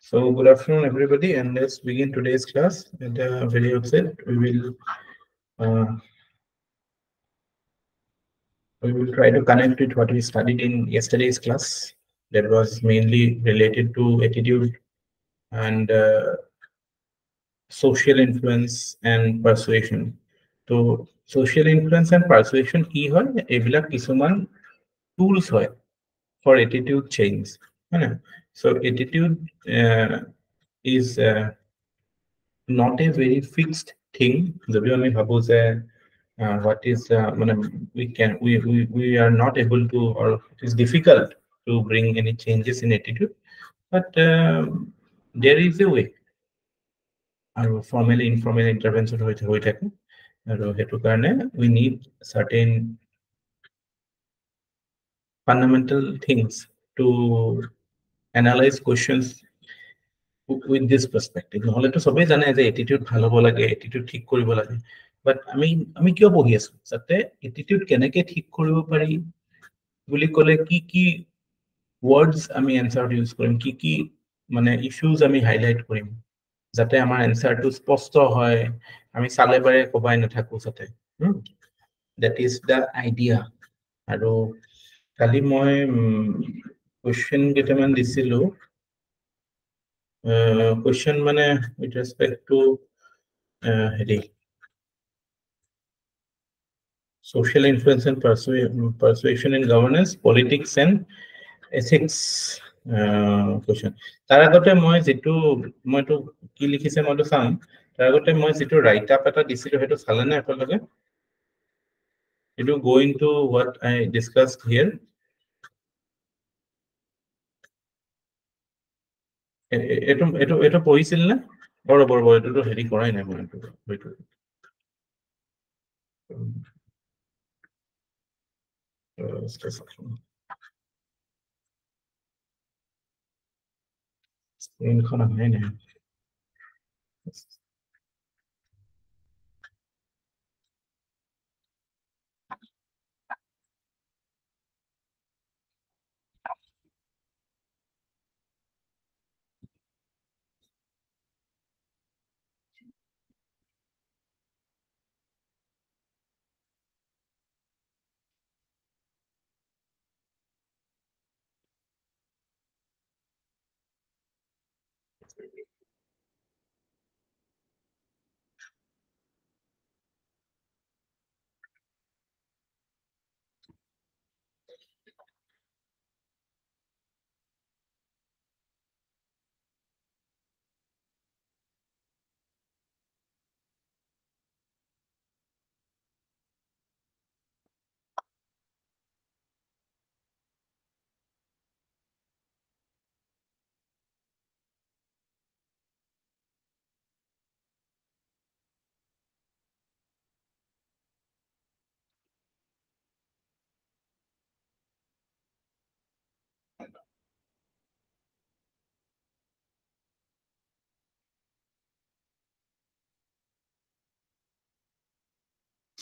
So, good afternoon, everybody, and let's begin today's class. At the very outset, uh, we will try to connect with what we studied in yesterday's class. That was mainly related to attitude and social influence and persuasion. So, social influence and persuasion কি হয় এইবিলাক কিছুমান tools হয় for attitude change. So, attitude is not a very fixed thing. যদিও আমি ভাবো যে what is মানে we are not able to, or it is difficult to bring any changes in attitude, but there is a way. আৰু formally informal intervention হৈ থাকে আৰু সেইটো কাৰণে we need certain fundamental things to analyze questions with this perspective. নহলেতো সবেই জানে যে এটিটিউড ভাল হ'ব লাগে, এটিটিউড ঠিক কৰিব লাগে, বাট আমি আমি কিয় পঢ়ি আছো যাতে এটিটিউড কেনেকে ঠিক কৰিব পাৰি বুলি ক'লে কি কি ৱৰ্ডছ আমি এনচাৰত ইউজ কৰিম, কি কি মানে ইছ্যুজ আমি হাইলাইট কৰিম যাতে আমাৰ এনচাৰটো স্পষ্ট হয়, আমি চালে বাৰে কবাই নাথাকো যাতে। That is the idea. আৰু কালি মই কুৱেশ্যন কেইটামান দিছিলো, question মানে with respect to হেৰি social influence and persuasion in governance, politics and ethics question. তাৰ আগতে মই যেটো মইতো কি লিখিছে মইতো চাম, তাৰ আগতে মই যেটো ৰাইট আপ এটা দিছিলো সেইটো চালে নে আপোনালোকে? Go into what I discussed here. এটা পঢ়িছিল নে? বৰবৰ এটোতো হেৰি কৰাই নাই মই এইটো স্ক্ৰীনখন আহাই নাই।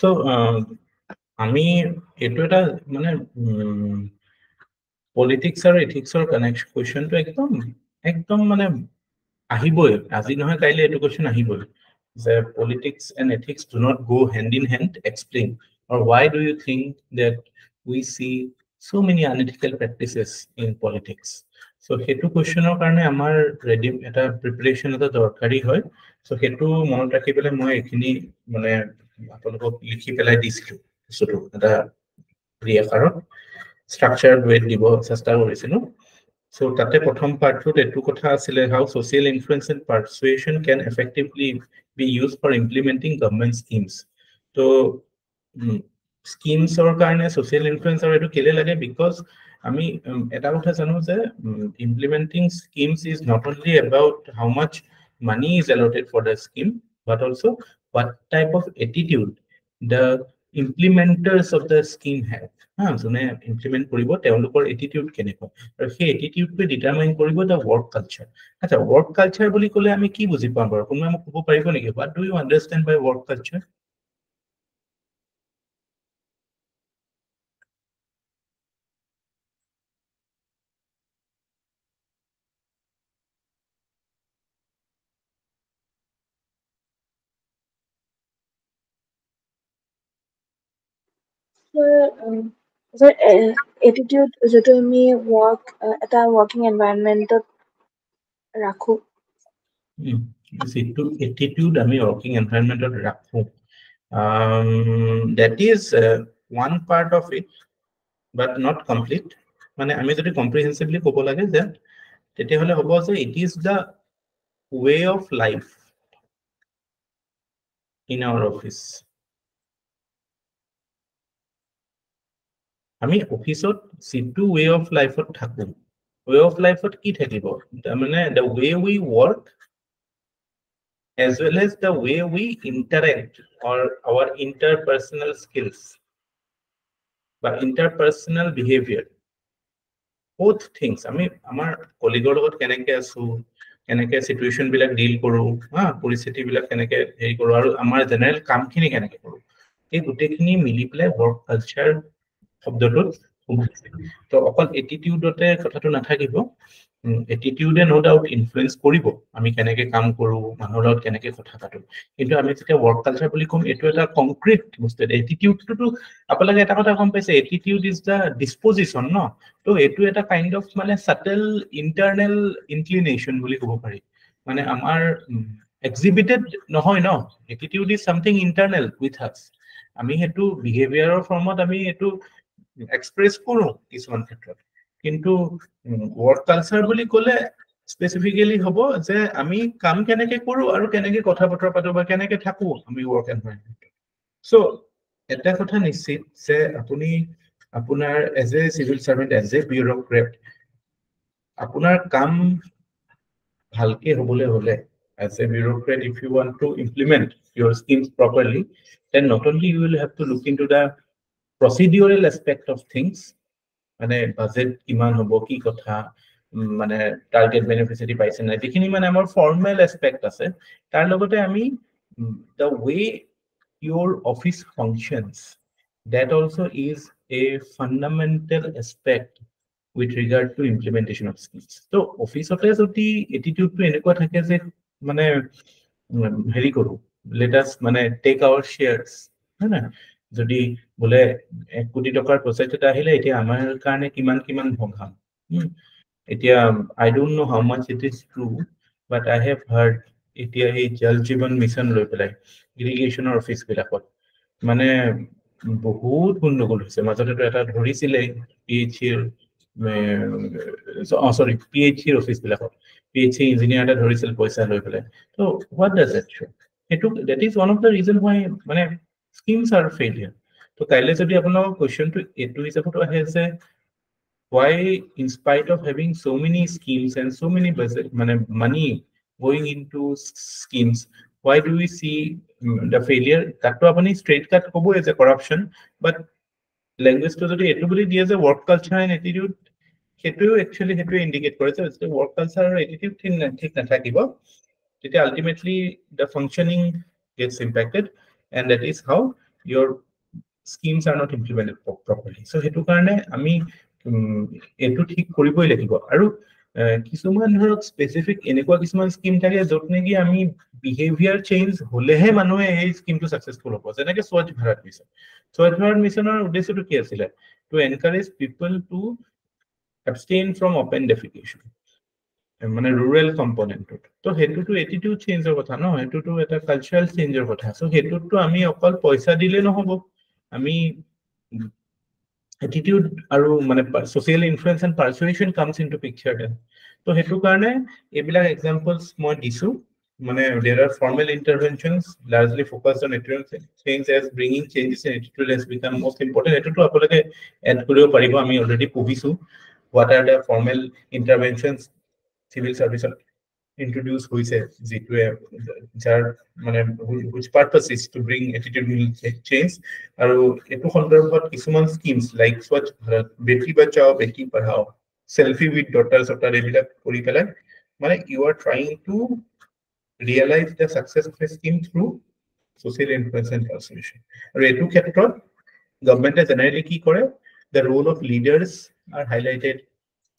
So আমি এইটো এটা মানে পলিটিক্স আৰু এথিক্সৰ কানেকশ্যন কুৱেশ্যনটো একদম একদম মানে আহিবই, আজি নহয় কাইলৈ এইটো কুৱেশ্যন আহিবই যে politics and ethics do not go hand in hand. Explain, or why do you think that we see so many unethical practices in politics? So সেইটো কুৱেশ্যনৰ কাৰণে আমাৰ ৰেডি এটা প্ৰিপাৰেশ্যন এটা দৰকাৰী হয়। so সেইটো মনত ৰাখি পেলাই মই এইখিনি মানে আপোনালোকক লিখি পেলাই দিছিলো বস্তুটো এটা আকাৰত structured way দিব চেষ্টা কৰিছিলো। So তাতে প্ৰথম পাৰ্টটোত এইটো কথা আছিলে how social influence and persuasion can effectively be used for implementing government schemes. So schemes or কাৰণে social influence আৰু এইটো কেলে লাগে because আমি এটা কথা জানো যে implementing schemes is not only about how much money is allotted for the scheme but also what type of attitude the implementers of the scheme have. যোনে ইমপ্লিমেন্ট কৰিব তেওঁলোকৰ এটিটিউড কেনেকুৱা আৰু সেই এটিটিউডটো ডিটাৰমাইন কৰিব দা ৱৰ্ক কালচাৰ। আচ্ছা, work culture বুলি ক'লে আমি কি বুজি পাম বাৰু? কোনোবাই মোক ক'ব পাৰিব নেকি? What do you understand by work culture? Sir, attitude যেটো আমি এটা working environment ৰাখো. Attitude আমি working environment রাখো. That is one part of it, but not complete. মানে আমি যদি comprehensively ক'ব লাগে যে তেতিয়াহ'লে হ'ব যে it is the way of life in our office. আমি অফিসত যিটো way of life থাকো, way of life কি থাকিব, মানে the way we work as well as the way we interact or our interpersonal skills বা interpersonal behavior, both things. আমি আমাৰ কলিগৰ লগত কেনেকে আছো, কেনেকে সিচুৱেশন বিলাক ডিল কৰো, পৰিস্থিতি বিলাক কেনেকে হেৰি কৰো, আৰু আমাৰ জেনেৰেল কামখিনি কেনেকে কৰো, এই গোটেইখিনি মিলি পেলাই ৱৰ্ক কালচাৰ শব্দটোত সোমাইছে। তো অকল এটিটিউডতে কথাটো নাথাকিব, এটিটিউডে নো ডাউট ইনফ্লুৱেঞ্চ কৰিব আমি কেনেকে কাম কৰো, মানুহৰ লগত কেনেকে কথা পাতো, কিন্তু আমি যেতিয়া ৱৰ্ক কালচাৰ বুলি কম এইটো এটা কংক্ৰিট বস্তু। এটিটিউডটোতো আপোনালোকে এটা কথা গম পাইছে, এটিটিউড ইজ দ্য ডিছপজিশ্যন ন, তো এইটো এটা কাইণ্ড অফ মানে সাটেল ইণ্টাৰনেল ইনক্লিনেশ্যন বুলি ক'ব পাৰি, মানে আমাৰ এক্সিবিটেড নহয় ন, attitude is something internal with us, আমি সেইটো বিহেভিয়াৰৰ ফৰ্মত আমি এইটো এক্সপ্ৰেছ কৰো কিছুমান ক্ষেত্ৰত, কিন্তু ৱৰ্ক কালচাৰ বুলি ক'লে স্পেচিফিকেলি হ'ব যে আমি কাম কেনেকে কৰো আৰু কেনেকে কথা বতৰা পাতো বা কেনেকে থাকো আমি ৱৰ্ক এনভাইৰনমেণ্টত। চ' এটা কথা নিশ্চিত যে আপুনি আপোনাৰ as a civil servant, as a bureaucrat, আপোনাৰ কাম ভালকে হ'বলৈ হ'লে as a bureaucrat, if you want to implement your schemes properly, then not only you will have to look into the procedural aspect of things, মানে budget কিমান হ'ব, কি কথা, মানে টাৰ্গেট বেনিফিচিয়াৰী পাইছে নাই, যিখিনি মানে আমাৰ ফৰ্মেল এছপেক্ট আছে, তাৰ লগতে আমি the way your office functions, that also is a fundamental aspect with regard to implementation of skills. So অফিসতে যদি এটিটিউডটো এনেকুৱা থাকে যে মানে হেৰি কৰো, let us মানে take our shares, হয় না, যদি বোলে 1 কোটি টকাৰ প্ৰজেক্ট এটা আহিলে, এতিয়া আমাৰ কাৰণে কিমান কিমান ভগাম, এতিয়া I don't know how much it is true, but I have heard এতিয়া এই জল জীৱন মিছন লৈ পেলাই ইৰিগেশ্যনৰ অফিচ বিলাকত মানে বহুত গণ্ডগোল হৈছে। মাজতে এটা ধৰিছিলে PHCৰ সৰি PHCৰ অফিচ বিলাকত, PHC ইঞ্জিনিয়াৰ এটা ধৰিছিল পইচা লৈ পেলাই। তো what does that show? That is one of the reason why মানে schemes are failure. তো কাইলৈ যদি আপোনালোকৰ কুৱেশ্যনটো এইটো হিচাপত আহে যে why in spite of having so many schemes and so many budget money going into schemes, why do we see the failure? That to apani straight cut kobo as a corruption, but language to the etubuli as a work culture and attitude, hetu actually hetu indicate kore je the work culture or attitude thik na thakibo, it ultimately the functioning gets impacted, and that is how your schemes are not implemented properly. So hetu karone ami এটো ঠিক কৰিবই লাগিব। আৰু কিছুমান ধৰক specific এনেকুৱা কিছুমান scheme থাকে য'ত নেকি আমি বিহেভিয়াৰ চেঞ্জ হলেহে মানুহে এই স্কিমটো সাকসেসফুল হ'ব, যেনেকে স্বচ্ছ ভাৰত মিছন। স্বচ্ছ ভাৰত মিছনৰ উদ্দেশ্যটো কি আছিলে? To encourage people to abstain from open defecation, মানে ৰুৰেল কম্পনেণ্টত। তো সেইটোতো এটিটিউড চেঞ্জৰ কথা ন, সেইটোতো এটা কালচাৰেল চেঞ্জৰ কথা। চ' সেইটোতো আমি অকল পইচা দিলে নহ'ব, আমি attitude আৰু মানে social influence and persuasion comes into picture then. তো হেতু কাৰণে এইবিলাক examples মই দিছো, মানে there are formal interventions largely focused on attitude change as bringing changes in attitude has become most important. এটোটো আপোনালোকে এড কৰিব পাৰিব, আমি অলৰেডি পঢ়িছো what are the formal interventions civil service introduce hoise jitue jar mane which purpose is to bring attitudinal change, aru etu sandarbhat kisuman schemes like swachh bharat, beti bachao beti padhao, selfie with daughters of the ebilak kori pelai mane you are trying to realize the success of a scheme through social influence and persuasion. Aru etu khetrot government generally ki kore, the role of leaders are highlighted.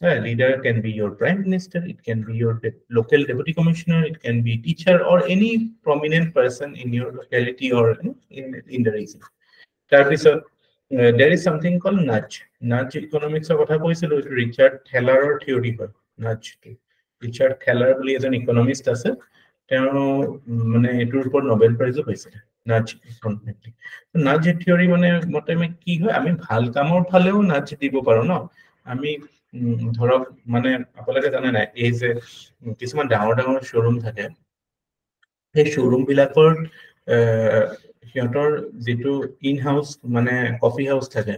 A leader can be your prime minister, it can be your local deputy commissioner, it can be teacher or any prominent person in your locality or in the region. there is something called nudge. Nudge economics of কথা কৈছিলো, Richard থেলাৰৰ theory হয় nudge. Richard থেলাৰ বুলি এজন Economist আছে, তেওঁ মানে এটোৰ ওপৰত Nobel প্ৰাইজো পাইছে nudge economics. nudge থিয়ৰি মানে মতে কি হয়, আমি ভাল কামৰ ফালেও nudge দিব পাৰো ন। আমি ধৰক মানে আপোনালোকে জানে নাই, এই যে কিছুমান ডাঙৰ ডাঙৰ শ্বৰুম থাকে, সেই শ্বৰুম বিলাকৰ সিহঁতৰ যিটো ইন হাউস মানে কফি হাউস থাকে,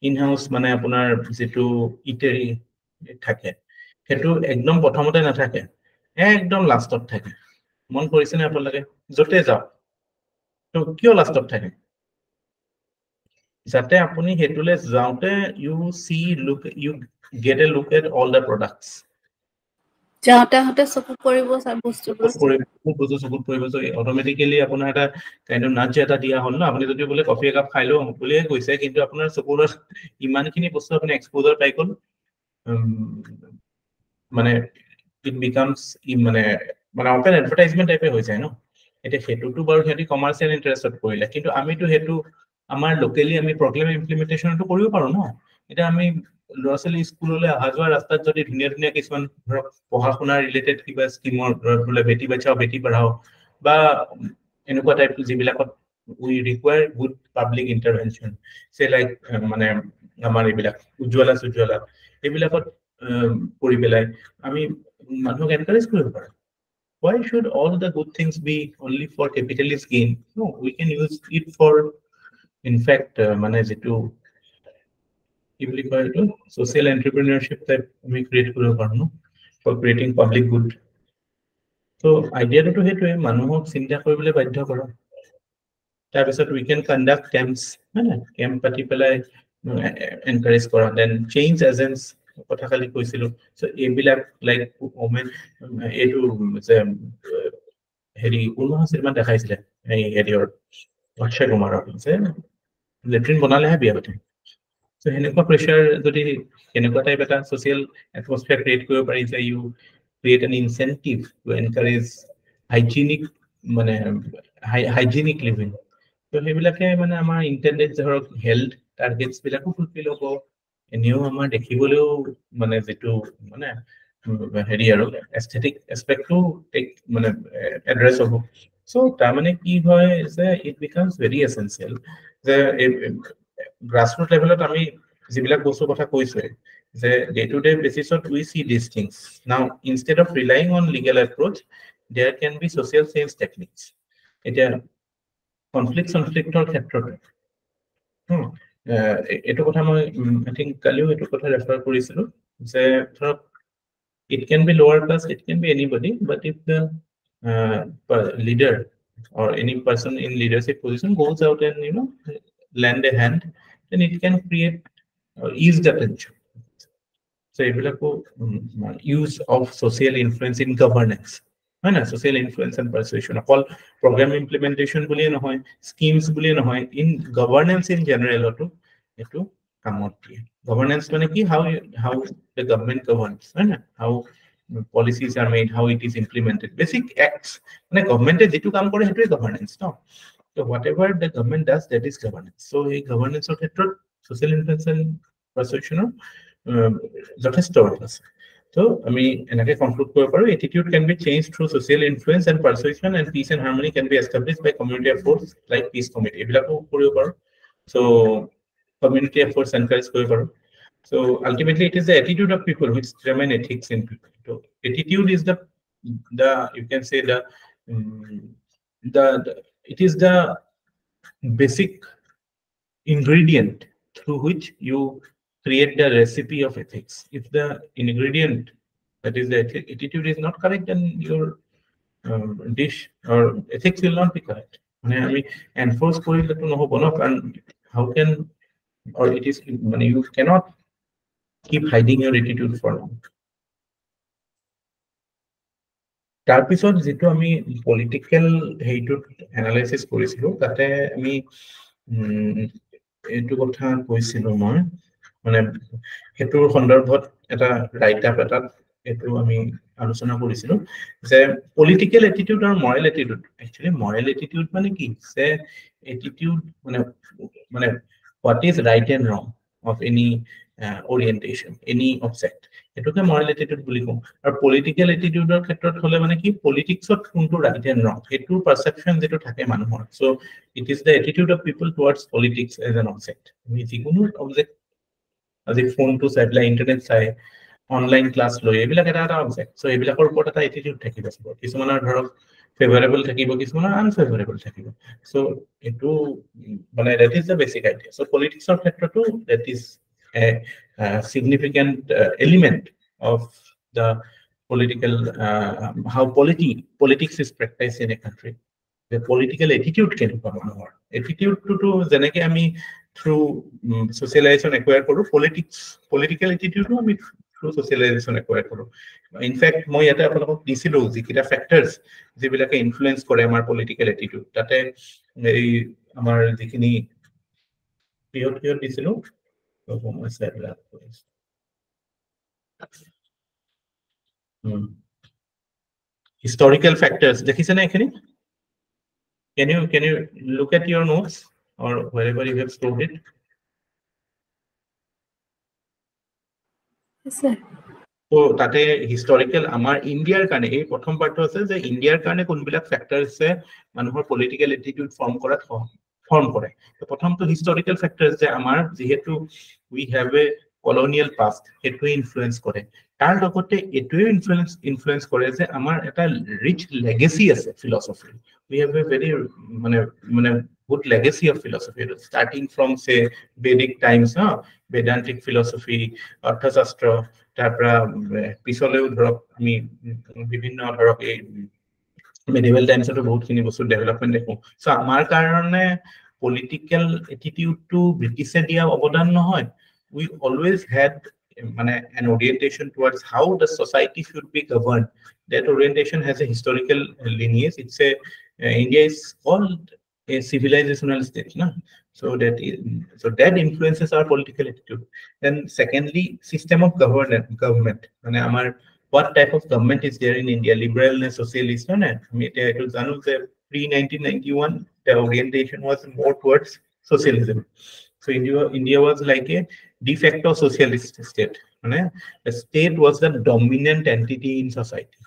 ইন হাউস মানে আপোনাৰ যিটো ইটেৰি থাকে, সেইটো একদম প্ৰথমতে নাথাকে, একদম লাষ্টত থাকে। মন কৰিছেনে আপোনালোকে? যতে যাওক তো কিয় লাষ্টত থাকে? যাতে আপুনি হেতুলে যাওঁতে you see look you get a look at all the products. যাওঁতে হতে চকু পৰিব বস্তুবোৰ, চকুত পৰিব, অটোমেটিক্যালি আপোনাৰ এটা কাইন্ড অফ নাজ এটা দিয়া হ'ল ন। আপুনি যদি বোলে কফি একাপ খাই লওঁ বুলিয়ে কৈছে, কিন্তু আপোনাৰ চকুত ইমানখিনি বস্তু আপুনি এক্সপোজাৰ পাই গ'ল, মানে ইট বিকামছ মানে অপেন এডভাৰটাইজমেন্ট টাইপে হৈ যায় ন। এতিয়া সেইটোতো বাৰু সিহঁতি কমাৰ্চিয়েল ইণ্টাৰেষ্টত কৰিলে, কিন্তু আমিতো সেইটো আমাৰ লোকেলি আমি প্ৰগ্ৰেম ইমপ্লিমেন্টেশ্যনটো কৰিব পাৰো ন। এতিয়া আমি ল'ৰা ছোৱালী স্কুললৈ অহা যোৱা ৰাস্তাত যদি ধুনীয়া ধুনীয়া কিছুমান ধৰক পঢ়া শুনা ৰিলেটেড কিবা স্কিমৰ বোলে বেটি বাচাও বেটি পঢ়াও বা এনেকুৱা টাইপ যিবিলাকত উই ৰিকুৱায়াৰ গুড পাব্লিক ইণ্টাৰভেনশ্যন, সে লাইক মানে আমাৰ এইবিলাক উজ্জ্বলা সুজ্জ্বলা এইবিলাকত কৰি পেলাই আমি মানুহক এনকাৰেজ কৰিব পাৰোঁ। Why should all the good things be only for capitalist gain? No, we can use it for, in fact, মানে যেটো কি বুলি কয় এইটো social entrepreneurship type আমি ক্ৰিয়েট কৰিব পাৰোঁ ন, for creating public good. So আইডিয়াটো সেইটোৱে, মানুহক চিন্তা কৰিবলৈ বাধ্য কৰা। তাৰপিছত we can conduct camps, মানে camp পাতি পেলাই এনকাৰেজ কৰা, then change agents কথা খালি কৈছিলো। So এইবিলাক লাইক ওমেন এইটো যে হেৰি কোনোবা চিনেমা দেখাইছিলে এই হেৰিয়ৰ অক্ষয় কুমাৰৰ যে লেট্ৰিন বনালেহে বিয়া পাতিম। So সেনেকুৱা প্ৰেছাৰ যদি এনেকুৱা টাইপ এটা ছ'চিয়েল এটমস্ফিয়াৰ ক্ৰিয়েট কৰিব পাৰি যে you create an incentive to encourage hygienic মানে হাইজিনিক লিভিং। তো সেইবিলাকে মানে আমাৰ ইণ্টেণ্ডেড ধৰক হেল্থ টাৰ্গেটছ বিলাকো ফুলফিল হ'ব, এনেও আমাৰ দেখিবলৈও মানে যিটো মানে হেৰি আৰু এস্থেটিক এছপেক্টটো মানে এড্ৰেছ হ'ব। চ' তাৰমানে কি হয় যে ইট বিকামছ ভেৰি এছেঞ্চিয়েল যে গ্ৰাছৰুট লেভেলত আমি যিবিলাক বস্তুৰ কথা কৈছোৱে যে ডে টু ডে বেচিছত we see this things. Now instead of relying on legal approach there can be social change techniques. এতিয়া কনফ্লিক্টৰ ক্ষেত্ৰত এইটো কথা মই আই থিংক কালিও এইটো কথা ৰেফাৰ কৰিছিলো যে ধৰক it can be lower class, it can be anybody, but if the leader or any person in leadership position goes out and lend a hand, then it can create ease the tension. So এইবিলাকো use of social influence in governance, হয় না, social influence and persuasion অকল program implementation বুলিয়ে নহয়, schemes বুলিয়ে নহয়, in governance in general এইটো কামত দিয়ে। Governance মানে কি, how the government governs, হয় না, how policies are made, how it is implemented, basic acts মানে গভর্নমেন্টে যেটো কাম কৰে সেইটোৱে governance no. So whatever the government does, that is governance. So এই governance ৰ ক্ষেত্ৰত social influence and persuasion যথেষ্ট আছে। So আমি এনেকে কনক্লুড কৰিব পাৰো, attitude can be changed through social influence and persuasion, and peace and harmony can be established by community efforts like peace committee এইবিলাকো কৰিব পাৰো। So community efforts encourage কৰিব পাৰো। So ultimately it is the attitude of people which determine ethics in people. So attitude is the you can say it is the basic ingredient through which you create the recipe of ethics. If the ingredient, that is the attitude, is not correct, then your dish or ethics will not be correct. I enforce how can, or it is, you cannot keep hiding your attitude for long. তাৰপিছত যেটো আমি political হেইটো analysis কৰিছিলো, তাতে আমি এইটো কথা কৈছিলো মই মানে হেতুৰ সন্দৰ্ভত এটা ৰাইট আপ এটা এটো আমি আলোচনা কৰিছিলো যে পলিটিক্যাল এটিটিউড আৰু মৰাল এটিটিউড। একচুয়ালি মৰাল এটিটিউড মানে কি, যে এটিটিউড মানে what is right and wrong of any orientation, any object. এটোকে moral attitude বুলি কওঁ। আৰু political attitudeৰ ক্ষেত্ৰত হলে মানে কি politicsত কোনটো right and wrong এটোৰ perception যেটো থাকে মানুহৰ। So it is the attitude of people towards politics as an object। আমি যিকোনো object আজি ফোনটো চাই পেলাই ইন্টাৰনেট চাই অনলাইন ক্লাছ লৈ এইবিলাক এটা অবজেক্ট। সো এইবিলাকৰ ওপৰত এটা এটিটিউড থাকিব। কিছুমানৰ ধৰক ফেভাৰেবল থাকিব, কিছুমানৰ আনফেভাৰেবল থাকিব। সো এটো মানে that is the basic idea। So পলিটিক্সৰ ক্ষেত্ৰতো that is a significant element of the political how politics is practiced in a country। The political attitude কেনেকুৱা মানুহৰ attitude to যেনেকৈ আমি through socialization acquire কৰো, political attitude আমি through socialization acquire কৰো। In fact মই ইয়াতে আপোনালোকক দিছিলো যিকিটা ফ্যাক্টৰস যিবিলাকে ইনফ্লুয়েন্স কৰে আমাৰ political attitude। তাতে এই আমাৰ যিখিনি পিয়ৰ দিছিলো মই চাইলা historical factors দেখিছে না এখানে? Can you look at your notes or wherever you have stored it? Yes, sir. So তাতে historical আমাৰ ইন্ডিয়াৰ কাৰণে এই প্ৰথম পাৰ্টটো আছে যে ইন্ডিয়াৰ কাৰণে কোনবিলাক ফ্যাক্টৰস আছে মানুহৰ পলিটিক্যাল এটিটিউড ফৰ্ম কৰে। তো প্ৰথমটো historical factors যে আমাৰ যেহেতু we have a colonial past এটো ইনফ্লুয়েন্স কৰে। তাৰ লগতে এটোৱে ইনফ্লুয়েন্স কৰে যে আমাৰ এটা ৰিচ লেগেসি আছে philosophy. We have a very মানে good legacy of philosophy starting from say Vedic times, Vedantic philosophy, অৰ্থশাস্ত্ৰ, তাৰপৰা পিছলৈও ধৰক আমি বিভিন্ন ধৰক এই medieval times তো বহুতখিনি বস্তু ডেভেলপমেন্ট দেখো। সো আমাৰ কাৰণে পলিটিক্যাল এটিটিউডটো ব্ৰিটিছে দিয়া অৱদান নহয়। We always had an orientation towards how the society should be governed. That orientation has a historical lineage. It's India is called a civilizational state, no? So that influences our political attitude. Then secondly, system of government. What type of government is there in India? Liberal and socialist, no? Pre-1991, the orientation was more towards socialism. So India was like a de facto socialist state. The state was the dominant entity in society.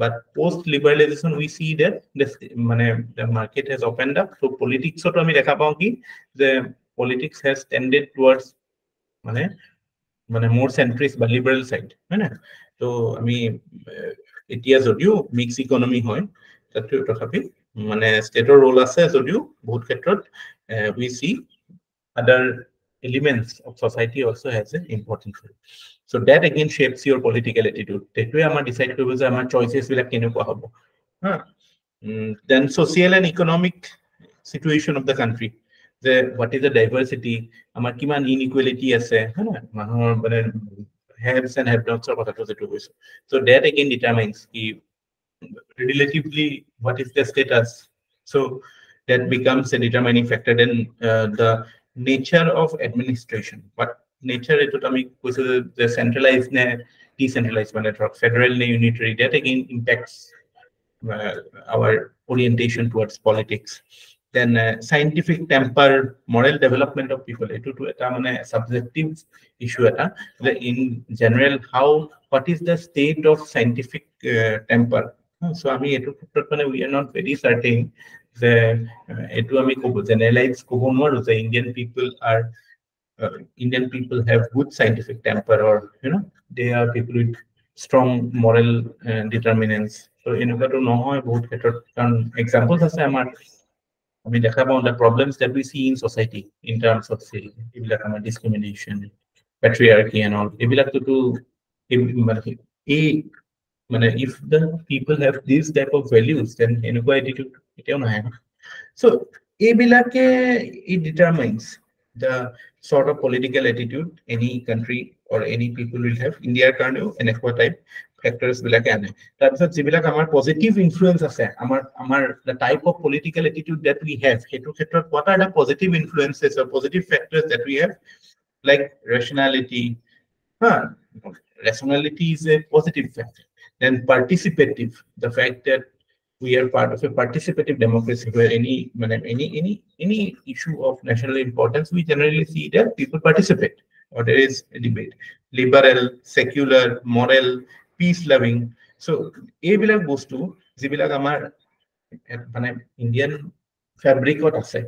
But post-liberalization, we see that the market has opened up. So politics, so the politics has tended towards more centrist but liberal side. So it is a mixed economy. State role as we see other elements of society also has an important role. So that again shapes your political attitude. That way we decide to our choices will have. Then social and economic situation of the country. What is the diversity? Amar kiman inequality ase, haves and have-nots or what. So that again determines relatively what is the status. So that becomes a determining factor. Then the nature of administration. What nature it would the centralized, decentralized, federal, unitary. That again impacts our orientation towards politics. Then scientific temper, moral development of people. It a subjective issue. In general, what is the state of scientific temper? So we are not very certain. Generalize the Indian people have good scientific temper, or they are people with strong moral determinants. So examples the problems that we see in society in terms of say discrimination, patriarchy and all. If the people have these type of values, then attitude. So it determines the sort of political attitude any country or any people will have. India and type factors positive influence the type of political attitude that we have. What are the positive influences or positive factors that we have? Like rationality. Rationality is a positive factor. Then participative, the fact that we are part of a participative democracy where any issue of national importance, we generally see that people participate or there is a debate. Liberal, secular, moral, peace loving. So এইবিলাক বস্তু যিবিলাক আমাৰ মানে Indian ফেব্ৰিকত আছে,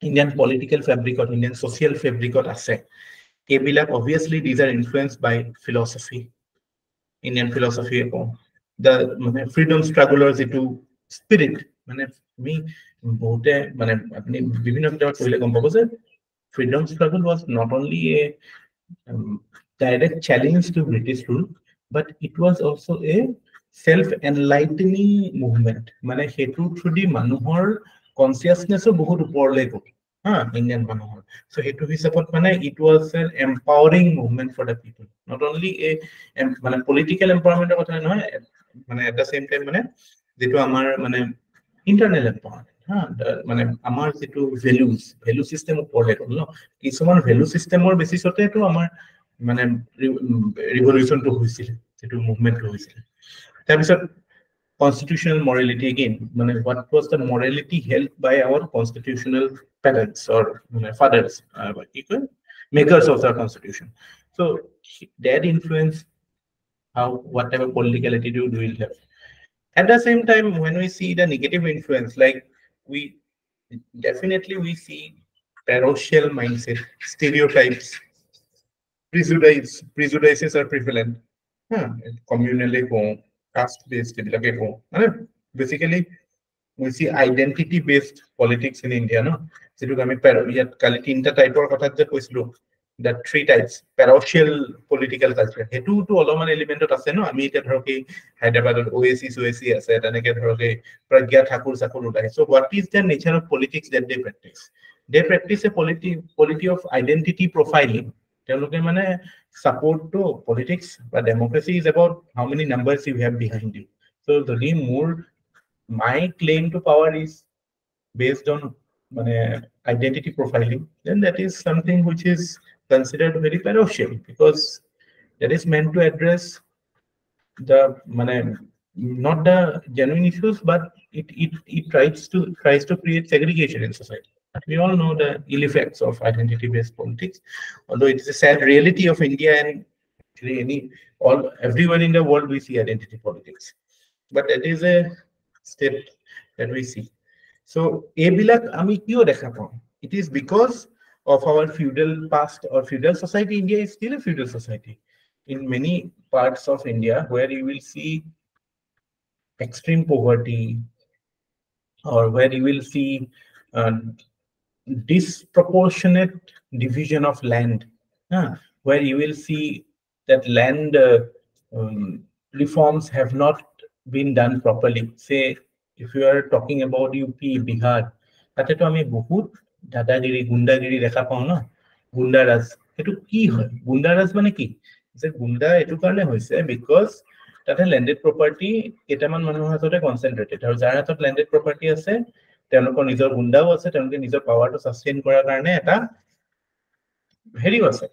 Indian political ফেব্ৰিকত, Indian social ফেব্ৰিকত আছে, এইবিলাক obviously these are influenced by philosophy, Indian philosophy upon the freedom strugglers into spirit. Me bote freedom struggle was not only a direct challenge to British rule, but it was also a self-enlightening movement. Hetu through the manuhor consciousness of bahut uporle go. Indian manuhor. So hetu hisapot it was an empowering movement for the people. Not only a political empowerment at the same time যেটো আমাৰ internal empowerment আমাৰ যেটো value system ওপৰলে গ'ল ন কিছুমান value systemৰ বেচিছতে তো আমাৰ revolution to হৈছিল যেটো movement হৈছিল তাৰপিছত constitutional morality again what was the morality held by our constitutional parents or fathers makers of the constitution. So that influence how whatever political attitude we will have. At the same time, when we see the negative influence, like we see parochial mindset, stereotypes, prejudices are prevalent. Communally, caste-based, basically, we see identity-based politics in India. No, so type or the three types parochial political culture hetu to oloman element ase no ami eta dhoroke Hyderabad oasis ase taneke dhoroke pragya thakur sakur utai. So what is the nature of politics that they practice a polity of identity profiling. Teloke support to politics but democracy is about how many numbers you have behind you. So the more my claim to power is based on identity profiling, then that is something which is considered very parochial because that is meant to address the not the genuine issues, but it tries to create segregation in society. We all know the ill effects of identity-based politics, although it is a sad reality of India and everywhere in the world we see identity politics. But that is a step that we see. So it is because of our feudal past or feudal society. India is still a feudal society in many parts of India where you will see extreme poverty or where you will see disproportionate division of land, where you will see that land reforms have not been done properly. Say if you are talking about UP, Bihar, তাতে তো আমি বহুত দাদাগিরি গুন্ডাগিরি দেখা পাও না গুন্ডারাজ এটো কি হয় গুন্ডারাজ কি যে গুন্ডা এটো কারণে হইছে বিকজ তাতে ল্যান্ডেড প্ৰপাৰ্টি কেটামান মানুহৰ হাততে কনসেন্ট্ৰেটেড আৰু যাৰ হাতত ল্যান্ডেড প্ৰপাৰ্টি আছে তেওঁলোকৰ নিজৰ গুন্ডাও আছে তেওঁলোকে নিজৰ পাৱাৰটো সাস্টেইন কৰাৰ কাৰণে এটা হেৰি আছে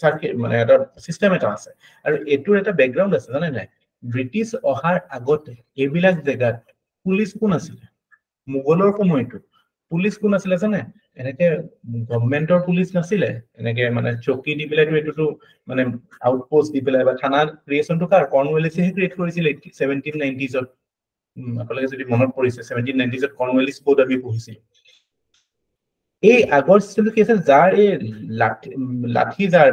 সাৰ্কিট এটা সিস্টেম এটা আছে আৰু এটোৰ এটা ব্যাকগ্ৰাউণ্ড আছে জানে নাই ব্ৰিটিছ অহাৰ আগতে এইবিলাক জেগাত পুলিশ কোন আছিল মোগলৰ সময়টো পুলিশ কোন আছিল জানে এনেকে গভৰ্ণমেন্টৰ পুলিশ নাছিলে এনেকে চকী দি পেলাই এটোটো আউটপোষ্ট দি পেলাই বা থানাৰ ক্ৰিয়েচনটো কাৰ কৰ্ণৱালিছে ক্ৰিয়েট কৰিছিল 1790s ত আপোনালোকে যদি মনত পৰিছে 1790s ত কৰ্ণৱালিছ কোড আমি পঢ়িছিল এই আগৰ সিস্টেমটো কি আছে যাৰ এই লাঠি যাৰ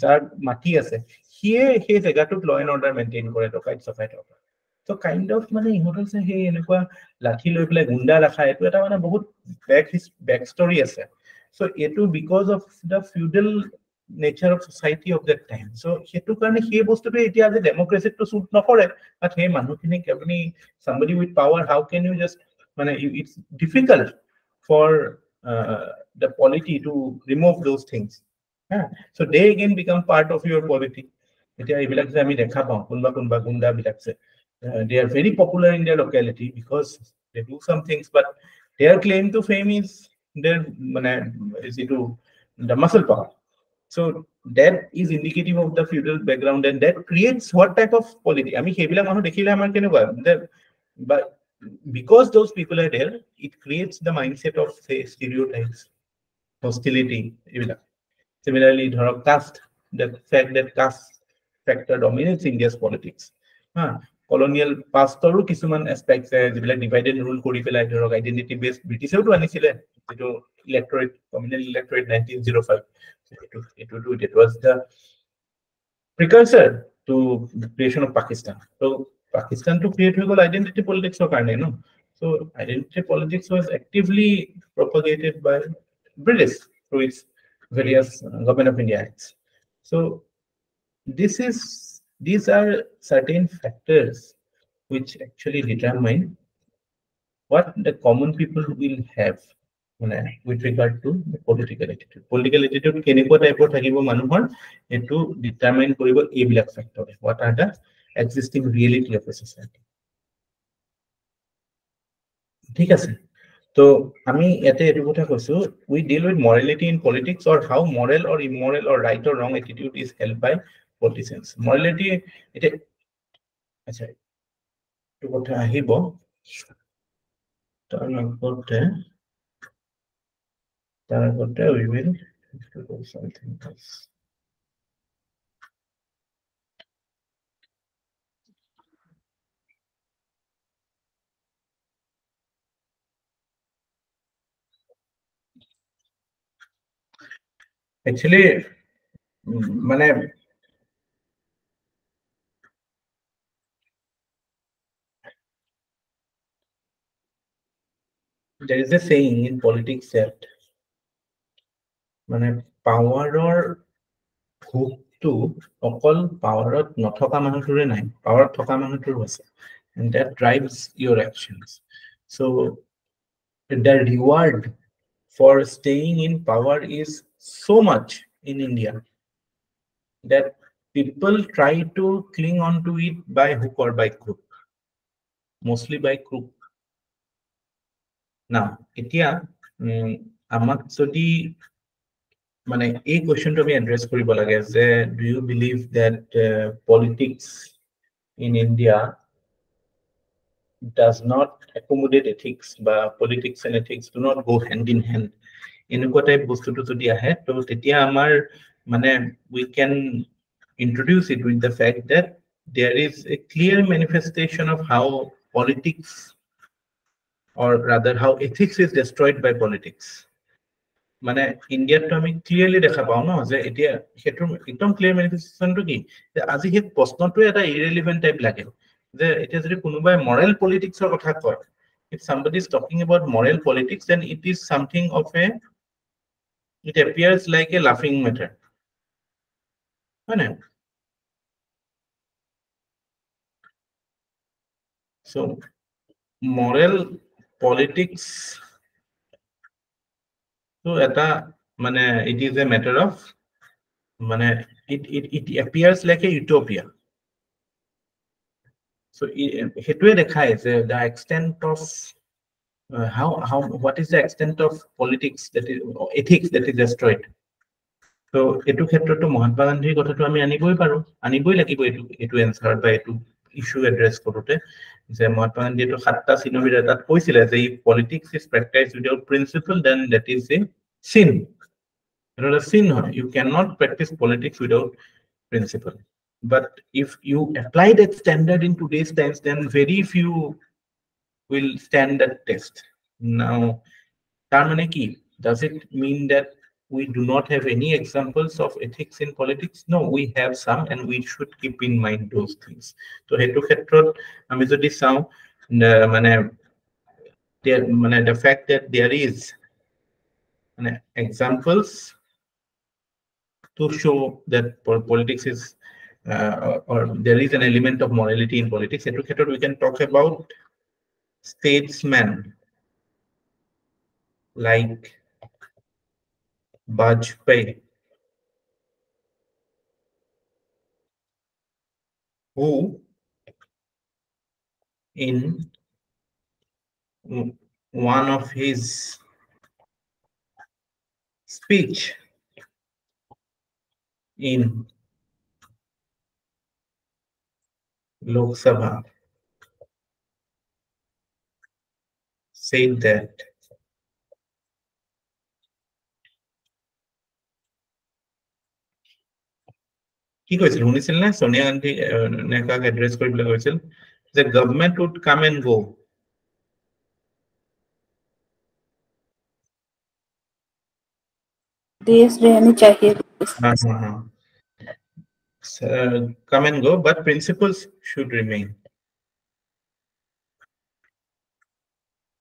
যাৰ মাটি আছে সিয়ে সেই জেগাটোত ল এণ্ড অৰ্ডাৰ মেইনটেইন কৰে ডকাইত সফাইত So kind of ইহঁতৰ সে হে এনেকুৱা লাঠি লৈ পেলাই গুন্ডা ৰাখা এটো এটা বহুত back story আছে so এটো because of the feudal nature of society of that time so হেতু কাৰণে সেই বস্তুটো এতিয়া যে ডেমোক্ৰেসি তো সুট নকৰে but হে মানুহখিনি আপুনি somebody with power how can you just it's difficult for the polity to remove those things so they again become part of your polity এতিয়া এইবিলাক যে আমি দেখা পাওঁ কোনবা গুন্ডা বিলাক যে they are very popular in their locality because they do some things but their claim to fame is their is it the muscle power So that is indicative of the feudal background, and that creates what type of polity. I mean, but because those people are there, it creates the mindset of, say, stereotypes, hostility. Similarly, caste, the fact that caste factor dominates India's politics. Colonial pastৰো কিছুমান aspects যিবিলাক divide and rule কৰি পেলাই identity based ব্ৰিটিছেওতো আনিছিলে যিটো electorate communal electorate 1905 it was the precursor to the creation of Pakistan. So Pakistan to create identity politics of কাৰণে no. So identity politics was actively propagated by British through its various Government of India acts. So these are certain factors which actually determine what the common people will have with regard to the political attitude. Political attitude কেনেকুৱা টাইপৰ থাকিব মানুহৰ এটো determine কৰিব এইবিলাক factor. What are the existing reality of a society? ঠিক আছে. So আমি ইয়াতে এটো কথা কৈছো, we deal with morality in politics, or how moral or immoral or right or wrong attitude is held by politicians. Morality এটা আচ্ছা এটো কথা আহিব তাৰ আগতে we will do something else. Actually মানে there is a saying in politics that মানে পাৱাৰৰ ভোগটো অকল পাৱাৰত নথকা মানুহটোৰে নাই, পাৱাৰত থকা মানুহটোৰ আছে, and that drives your actions. So the reward for staying in power is so much in India that people try to cling on to it by hook or by crook, mostly by crook. Now এতিয়া আমাক যদি মানে এই কোয়েশ্চনটো আমি address কৰিব লাগে যে do you believe that politics in India does not accommodate ethics, বা politics and ethics do not go hand in hand? এনেকুৱা টাইপ বস্তুটো যদি আহে তো তেতিয়া আমাৰ মানে we can introduce it with the fact that there is a clear manifestation of how politics, or rather how ethics is destroyed by politics. মানে ইণ্ডিয়াতো আমি ক্লিয়াৰলি দেখা পাওঁ ন যে এতিয়া সেইটো একদম ক্লিয়াৰ মেনিফেষ্টেশ্যনটো কি যে আজি সেই প্ৰশ্নটোৱে এটা ইৰেলিভেন্ট টাইপ লাগে যে এতিয়া যদি কোনোবাই মৰেল পলিটিক্সৰ কথা কয়, if somebody is talking about moral politics, then it is something of a, it appears like a laughing matter. So moral politics তো এটা মানে it is a matter of মানে it appears like a utopia. So হেতুৱে দেখায় যে the extent of how what is the extent of politics that is ethics that is destroyed. So এটো ক্ষেত্ৰতো মহাত্মা গান্ধীৰ কথাটো আমি আনিবই লাগিব এটো এনসাৰ বা এটো ইস্যু এড্ৰেছ কৰোতে যে মহাত্মা গান্ধীয়ে তো 7টা চিনৰ তাত কৈছিলে যে politics is practiced without principle, then that is a sin. It is a sin. You cannot practice politics without principle. But if you apply that standard in today's times, then very few will stand that test. Now, does it mean that we do not have any examples of ethics in politics? No, we have some, and we should keep in mind those things. So hetu khetrot ami jodi sao the fact that there is examples to show that politics is or there is an element of morality in politics. We can talk about statesmen like Bajpayee, who in one of his speech in Lok Sabha said that কি কৈছিল শুনিছিল না Sonia Gandhi নেকাক address কৰিবলৈ কৈছিল যে government would come and go देश रहनी चाहिए come and go but principles should remain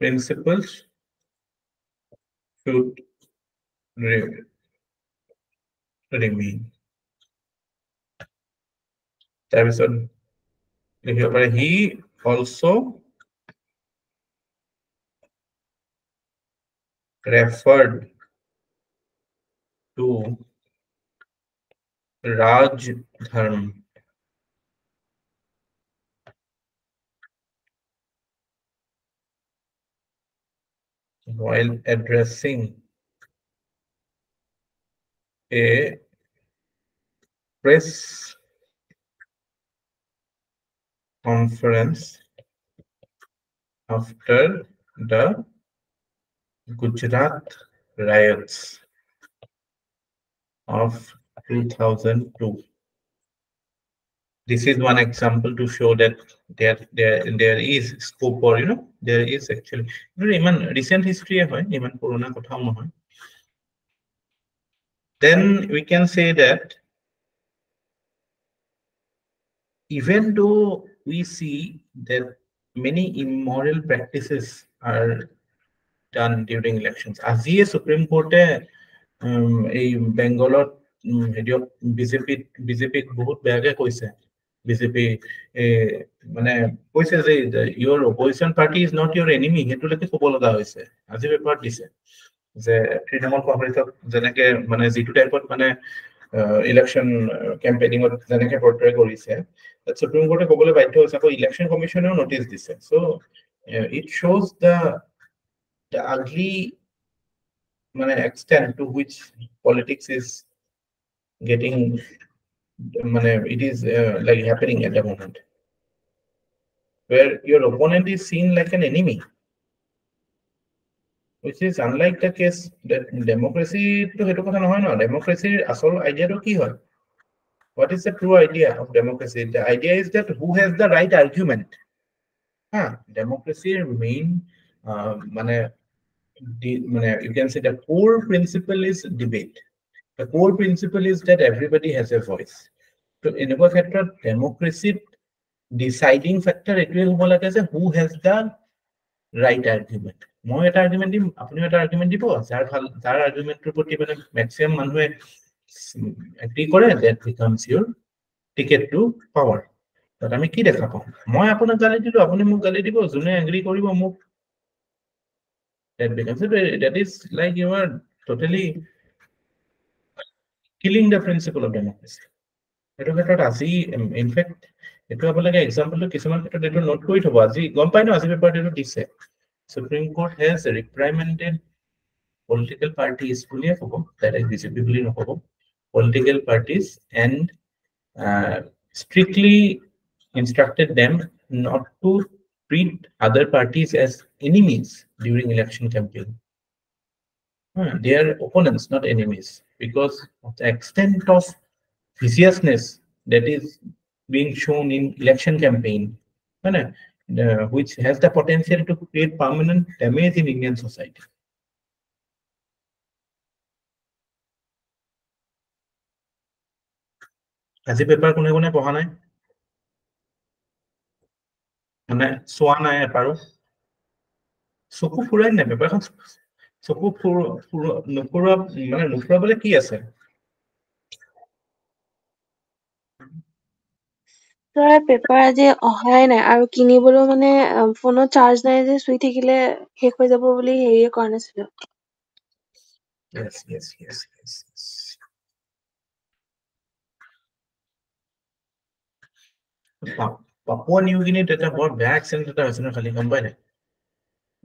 principles should remain তাৰপিছত লিখিব পাৰে he also referred to Raj Dharm while addressing a press conference after the Gujarat riots of 2002. This is one example to show that there is scope for, there is actually even recent history even corona kothao nohoy. Then we can say that even though we see that many immoral practices are done during elections, আজি Supreme Court এই বেংগলত বিজেপিক বহুত বেয়াকে কৈছে BJP মানে কৈছে যে your opposition party is not your enemy হেতুলৈকে ক'ব লগা হৈছে আজি পেপাৰ দিছে যে তৃণমূল কংগ্ৰেছক যেনেকে মানে যিটো টাইপত মানে ইলেকশ্যন কেম্পেইনিঙত যেনেকে পৰ্ট্ৰে কৰিছে সুপ্ৰিম কোৰ্টে ক'বলৈ বাধ্য হৈছে আকৌ ইলেকশ্যন কমিশ্যনেও নটিচ দিছে so it shows the ugly মানে extent to which politics is getting মানে it is like happening at the moment where your opponent is seen like an enemy which is unlike the case that democracy to hetu kotha nohoy no democracy asol idea to ki hoy what is the true idea of democracy the idea is that who has the right argument democracy main mane you can say the core principle is debate the core principle is that everybody has a voice so in a ক্ষেত্ৰত democracy deciding factor it will hobo lage je who has the right argument মই এটা argument দিম আপনি এটা argument দিব যার আর্গুমেন্টের প্রতি মানে ম্যাক্সিমাম মানুহে এগ্রি করে that becomes your ticket to power তাত আমি কি দেখা পাম মই আপোনাক গালি দিলো আপুনি মোক গালি দিব যোনে এগ্রি কৰিব মোক that becomes that is like you are totally killing the principle of democracy এটো ক্ষেত্ৰত আজি ইনফ্যাক্ট এটো আপোনালোকে এক্সাম্পলটো কিছুমান ক্ষেত্ৰত এটো নোট কৰি থব আজি গম পাই ন আজি পেপাৰটো দিছে Supreme Court has reprimanded political parties that is visibly political parties and strictly instructed them not to treat other parties as enemies during election campaign. They are opponents, not enemies, because of the extent of viciousness that is being shown in election campaign. Which has the potential to create permanent damage in Indian society. আজি paper কোনে কোনে পঢ়া নাই মানে চোৱা নাই এপাৰো চকু ফুৰাই নাই পেপাৰখন চকু নুফুৰা মানে নুফুৰাবলৈ কি আছে তই পেপাৰ আজি অহাই নাই আৰু কিনিবলৈ মানে ফোনত চাৰ্জ নাই যে চুই থাকিলে শেষ হৈ যাব বুলি হেৰিয়ে কৰা নাছিলো yes পাপুৱা নিউ গিনিত এটা বৰ বেয়া এক্সিডেণ্ট এটা হৈছে ন খালি গম পাই নাই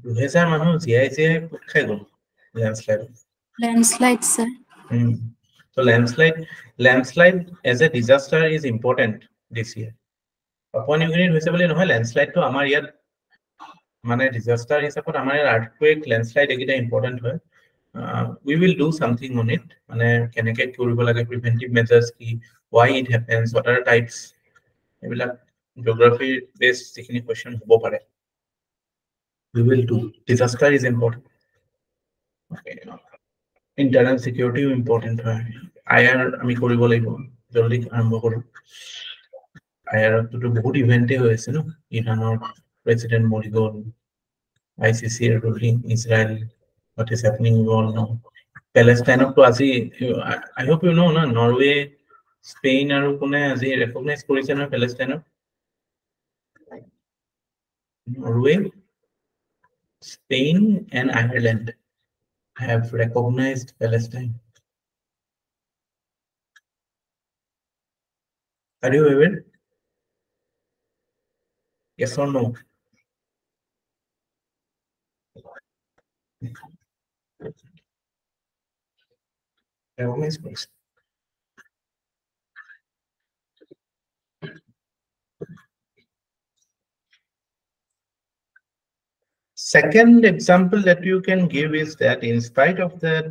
2000 মানুহ জীয়াই পোট খাই গ'ল landslide landslide sir So landslide as a disaster is important this year. Papua New Guinea হৈছে বুলি নহয়, landslide to আমাৰ ইয়াত মানে disaster হিচাপত আমাৰ ইয়াত earthquake, landslide একেইটা important হয়। We will do something on it, মানে কেনেকে কৰিব লাগে, preventive measures কি, why it happens, what are types, এইবিলাক geography based যিখিনি question হ'ব পাৰে, we will do. Disaster is important. Okay. Internal security important হয়। IR আমি কৰিব লাগিব, জলদি আৰম্ভ কৰোঁ। IR তো বহুত ইভেন্টে হৈ আছে ন, ইৰানৰ প্ৰেসিডেন্ট মৰি গ'ল, ICC ruling Israel, what is happening you all know. Palestine to আজি, I hope you know na, Norway, Spain আৰু কোনে আজি recognize কৰিছে না Palestine? Norway, Spain and Ireland have recognized Palestine. Are you aware? Yes or no? Recognize please. Second example that you can give is that in spite of that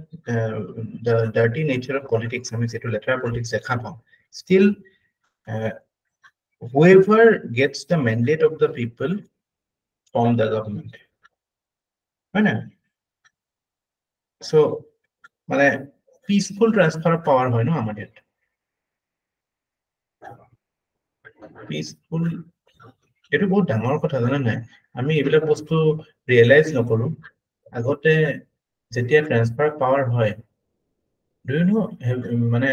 the dirty nature of politics, I mean, say to lateral politics, still whoever gets the mandate of the people from the government, right? So, মানে peaceful transfer of power হয় ন আমাৰ ইয়াত, peaceful, এইটো বহুত ডাঙৰ কথা জানা নাই, আমি এইবিলাক বস্তু ৰিয়েলাইজ নকৰো। আগতে যেতিয়া ট্ৰান্সফাৰ পাৱাৰ হয়, ডু ইউ নো, মানে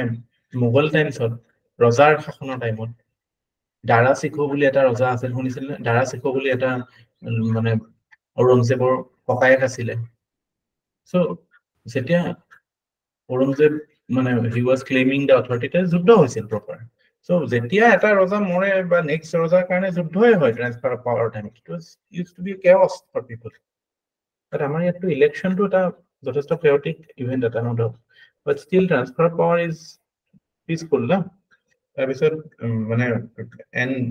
মোগল টাইমছত, ৰজাৰ শাসনৰ টাইমত দাৰা শিখো বুলি এটা ৰজা আছিল, শুনিছিল নে? দাৰা শিখো বুলি এটা মানে ঔৰংজেবৰ ককায়েক আছিলে। সো যেতিয়া ঔৰংজেব মানে he was claiming the authority, যুদ্ধ হৈছিল প্ৰপাৰ। So যেতিয়া এটা ৰজা মৰে বা নেক্সট ৰজাৰ কাৰণে যুদ্ধই হয় transfer of power time, it was used to be a chaos for people. But আমাৰ ইয়াতটো ইলেকশ্যনটো এটা যথেষ্ট chaotic event এটা ন, but still transfer of power is peaceful না। তাৰপিছত মানে and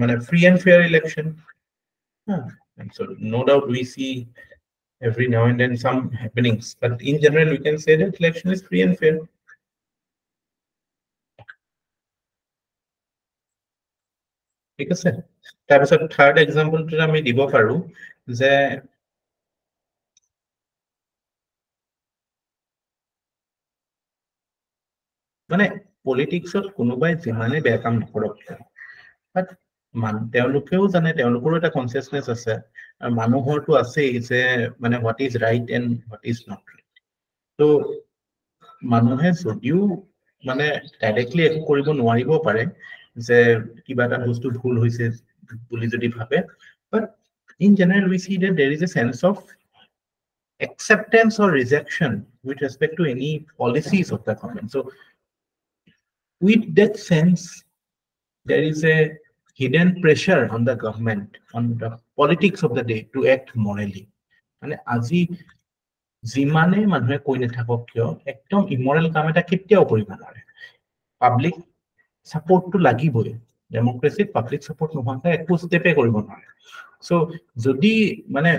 মানে free and fair election, and so no doubt we see every now and then some happenings, but in general we can say that election is free and fair. ঠিক আছে। তাৰপিছত third এক্সাম্পলটো আমি দিব পাৰো যে মানে পলিটিক্সত কোনোবাই যিমানে বেয়া কাম নকৰক, বাট তেওঁলোকেও জানে, তেওঁলোকৰো এটা কনচিয়াছনেছ আছে, আৰু মানুহৰটো আছেই যে মানে what is right and what is not right. তো মানুহে যদিও মানে ডাইৰেক্টলি একো কৰিব নোৱাৰিব পাৰে যে কিবা এটা বস্তু ভুল হৈছে বুলি যদি ভাবে, but in general we see that there is a sense of acceptance or rejection with respect to any policies of the government. So with that sense, there is a hidden pressure on the government, on the politics of the day, to act morally. মানে আজি যিমানে মানুহে কৈ নাথাকক কিয়, একদম ইমৰেল কাম এটা কেতিয়াও কৰিব নোৱাৰে। পাব্লিক সাপোৰ্টটো লাগিবই, ডেমোক্ৰেসিত পাব্লিক সাপোৰ্ট নোহোৱাকে একো ষ্টেপে কৰিব নোৱাৰে। সো যদি মানে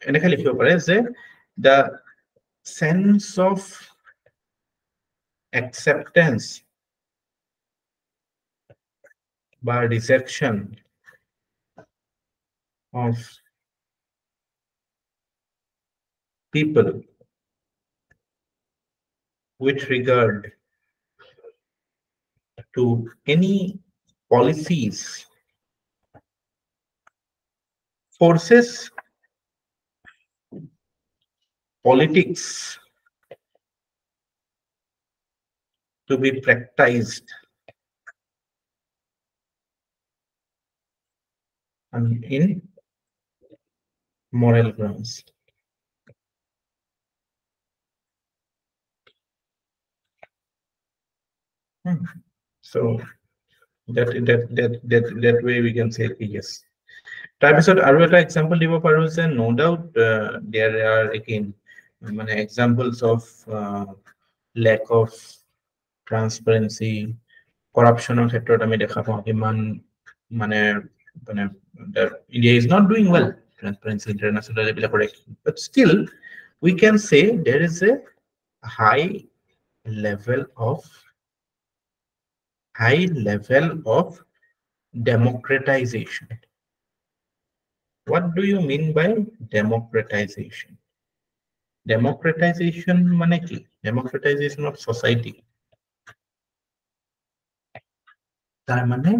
এনেকে লিখিব পাৰে যে the sense of acceptance বা rejection of people with regard to any policies forces politics to be practiced in moral grounds. So that way we can say yes. তাৰপিছত আৰু এটা এক্সাম্পল দিব পাৰো যে no doubt there are again মানে examples of lack of transparency, corruption ক্ষেত্ৰত আমি দেখা পাওঁ কিমান মানে মানে India is not doing well transparency international level, but still we can say there is a high level of democratization. What do you mean by democratization? Democratization মানে কি? Democratization of society. তার মানে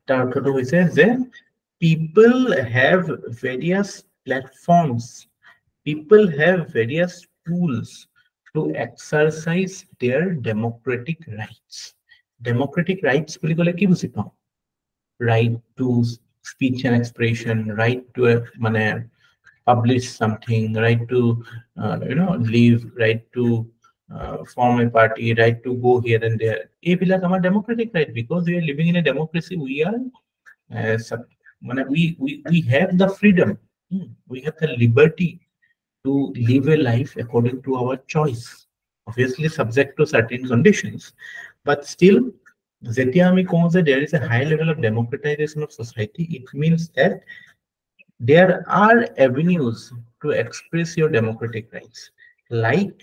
তার অর্থটো হৈছে যে people have various platforms, people have various tools to exercise their democratic rights. Democratic rights বুলি ক'লে কি বুজি পাওঁ? Right to speech and expression, right to মানে publish something, right to live, right to form a party, right to go here and there. এইবিলাক আমাৰ democratic right, because we are living in a democracy. We are we have the freedom, we have the liberty to live a life according to our choice, obviously subject to certain conditions, but still যেতিয়া আমি কওঁ যে there is a high level of democratization of society, it means that there are avenues to express your democratic rights, like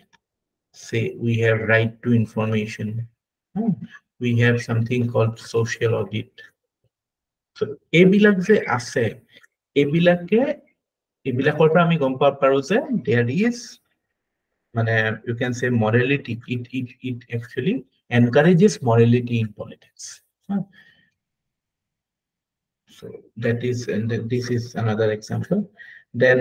say we have right to information, we have something called social audit. So এইবিলাক যে আছে, এইবিলাকৰ পৰা আমি গম পাব পাৰো যে there is মানে you can say morality, it actually encourages morality in politics. So that is, and this is another example. Then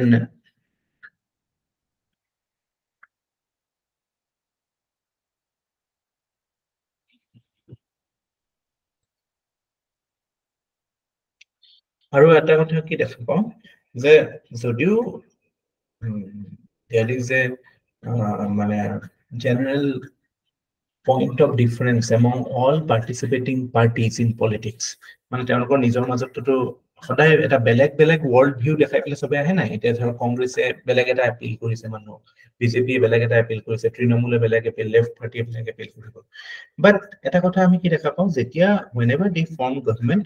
আৰু এটা কথা কি দেখা পাওঁ যে যদিও there is a মানে general point of difference among all participating parties in politics, মানে তেওঁলোকৰ নিজৰ মাজতো সদায় এটা বেলেগ বেলেগ world view দেখাই পেলাই সবে আহে নাই। এতিয়া ধৰ কংগ্ৰেছে বেলেগ এটা এপিল কৰিছে, মানুহ বিজেপি বেলেগ এটা এপিল কৰিছে, তৃণমূলে বেলেগ এপিল, লেফট পাৰ্টি বেলেগ এপিল কৰিব। বাট এটা কথা আমি কি দেখা পাওঁ, যেতিয়া whenever they form government,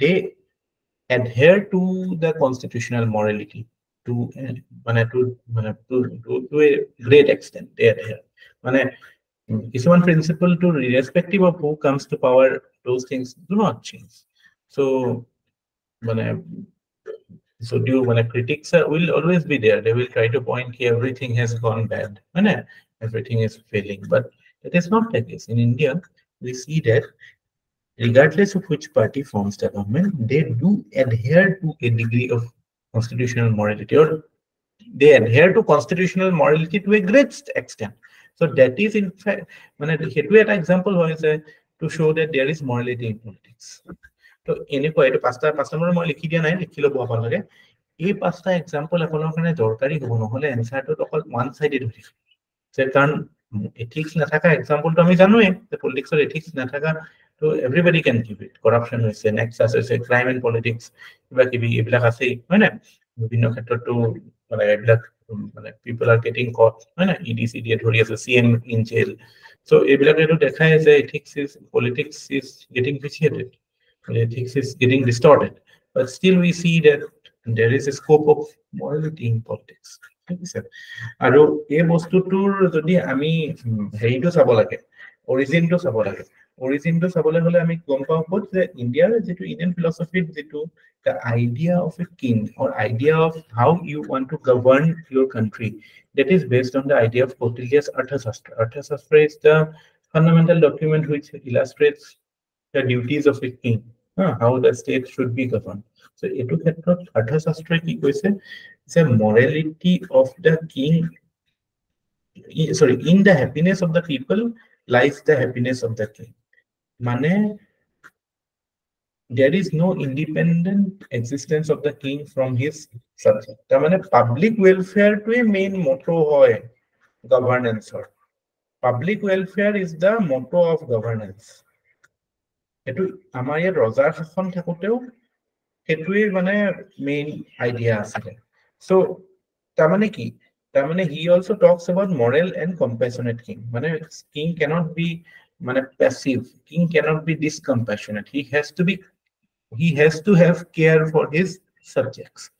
they adhere to the constitutional morality to a great extent. They adhere মানে কিছুমান principle to irrespective of who comes to power, those things do not change. So critics will always be there. They will try to point everything has gone bad, everything is failing, but it is not the case. In India, we see that regardless of which party forms the government, they do adhere to a degree of constitutional morality, or they adhere to constitutional morality to a great extent. So that is in fact an example to show that there is morality in politics. So এনেকুৱা এইটো পাঁচটা number মই লিখি দিয়া নাই, লিখি ল'ব আপোনালোকে। এই পাঁচটা এক্সাম্পল আপোনাৰ কাৰণে দৰকাৰী হ'ব, নহ'লে এনচাৰটোত অকল ওৱান চাইডেড হৈ থাকে। কাৰণ এথিক্স নাথাকা এক্সাম্পলটো আমি জানোৱে যে পলিটিক্সৰ এথিক্স নাথাকা, তো everybody can give it. Corruption হৈছে, নেক্সাছ হৈছে, ক্ৰাইম এণ্ড পলিটিক্স, কিবা কিবি এইবিলাক আছেই, হয় নাই? বিভিন্ন ক্ষেত্ৰতো এইবিলাক people are getting caught, EDCD ধৰি আছে, CM in jail. So এইবিলাকেতো দেখাই যে politics is getting vitiated, politics is getting distorted, but still we see that there is a scope of morality in politics. আৰু এই বস্তুটোৰ যদি আমি হেৰিটো চাব লাগে, অৰিজিনটো চাব লাগে। অৰিজিনটো চাবলৈ হলে আমি গম পাওঁ ক'ত যে ইণ্ডিয়াৰ যিটো ইণ্ডিয়ান ফিলচফিত যিটো the idea of a king, or idea of how you want to govern your country, that is based on the idea of Kautilya's Arthashastra. Arthashastra is the fundamental document which illustrates the duties of a king, how the state should be governed. So etu khetrot Arthashastra ki koise the morality of the king, in the happiness of the people lies the happiness of the king. Mane there is no independent existence of the king from his subject. The public welfare to a main motto hoy governance. Public welfare is the motto of governance. Etu amar yar rojar shason thakoteo etui main idea asile. So tamane ki তাৰমানে he also talks about moral and compassionate king. মানে king cannot be মানে passive. King cannot be discompassionate. He has to have care for his subjects.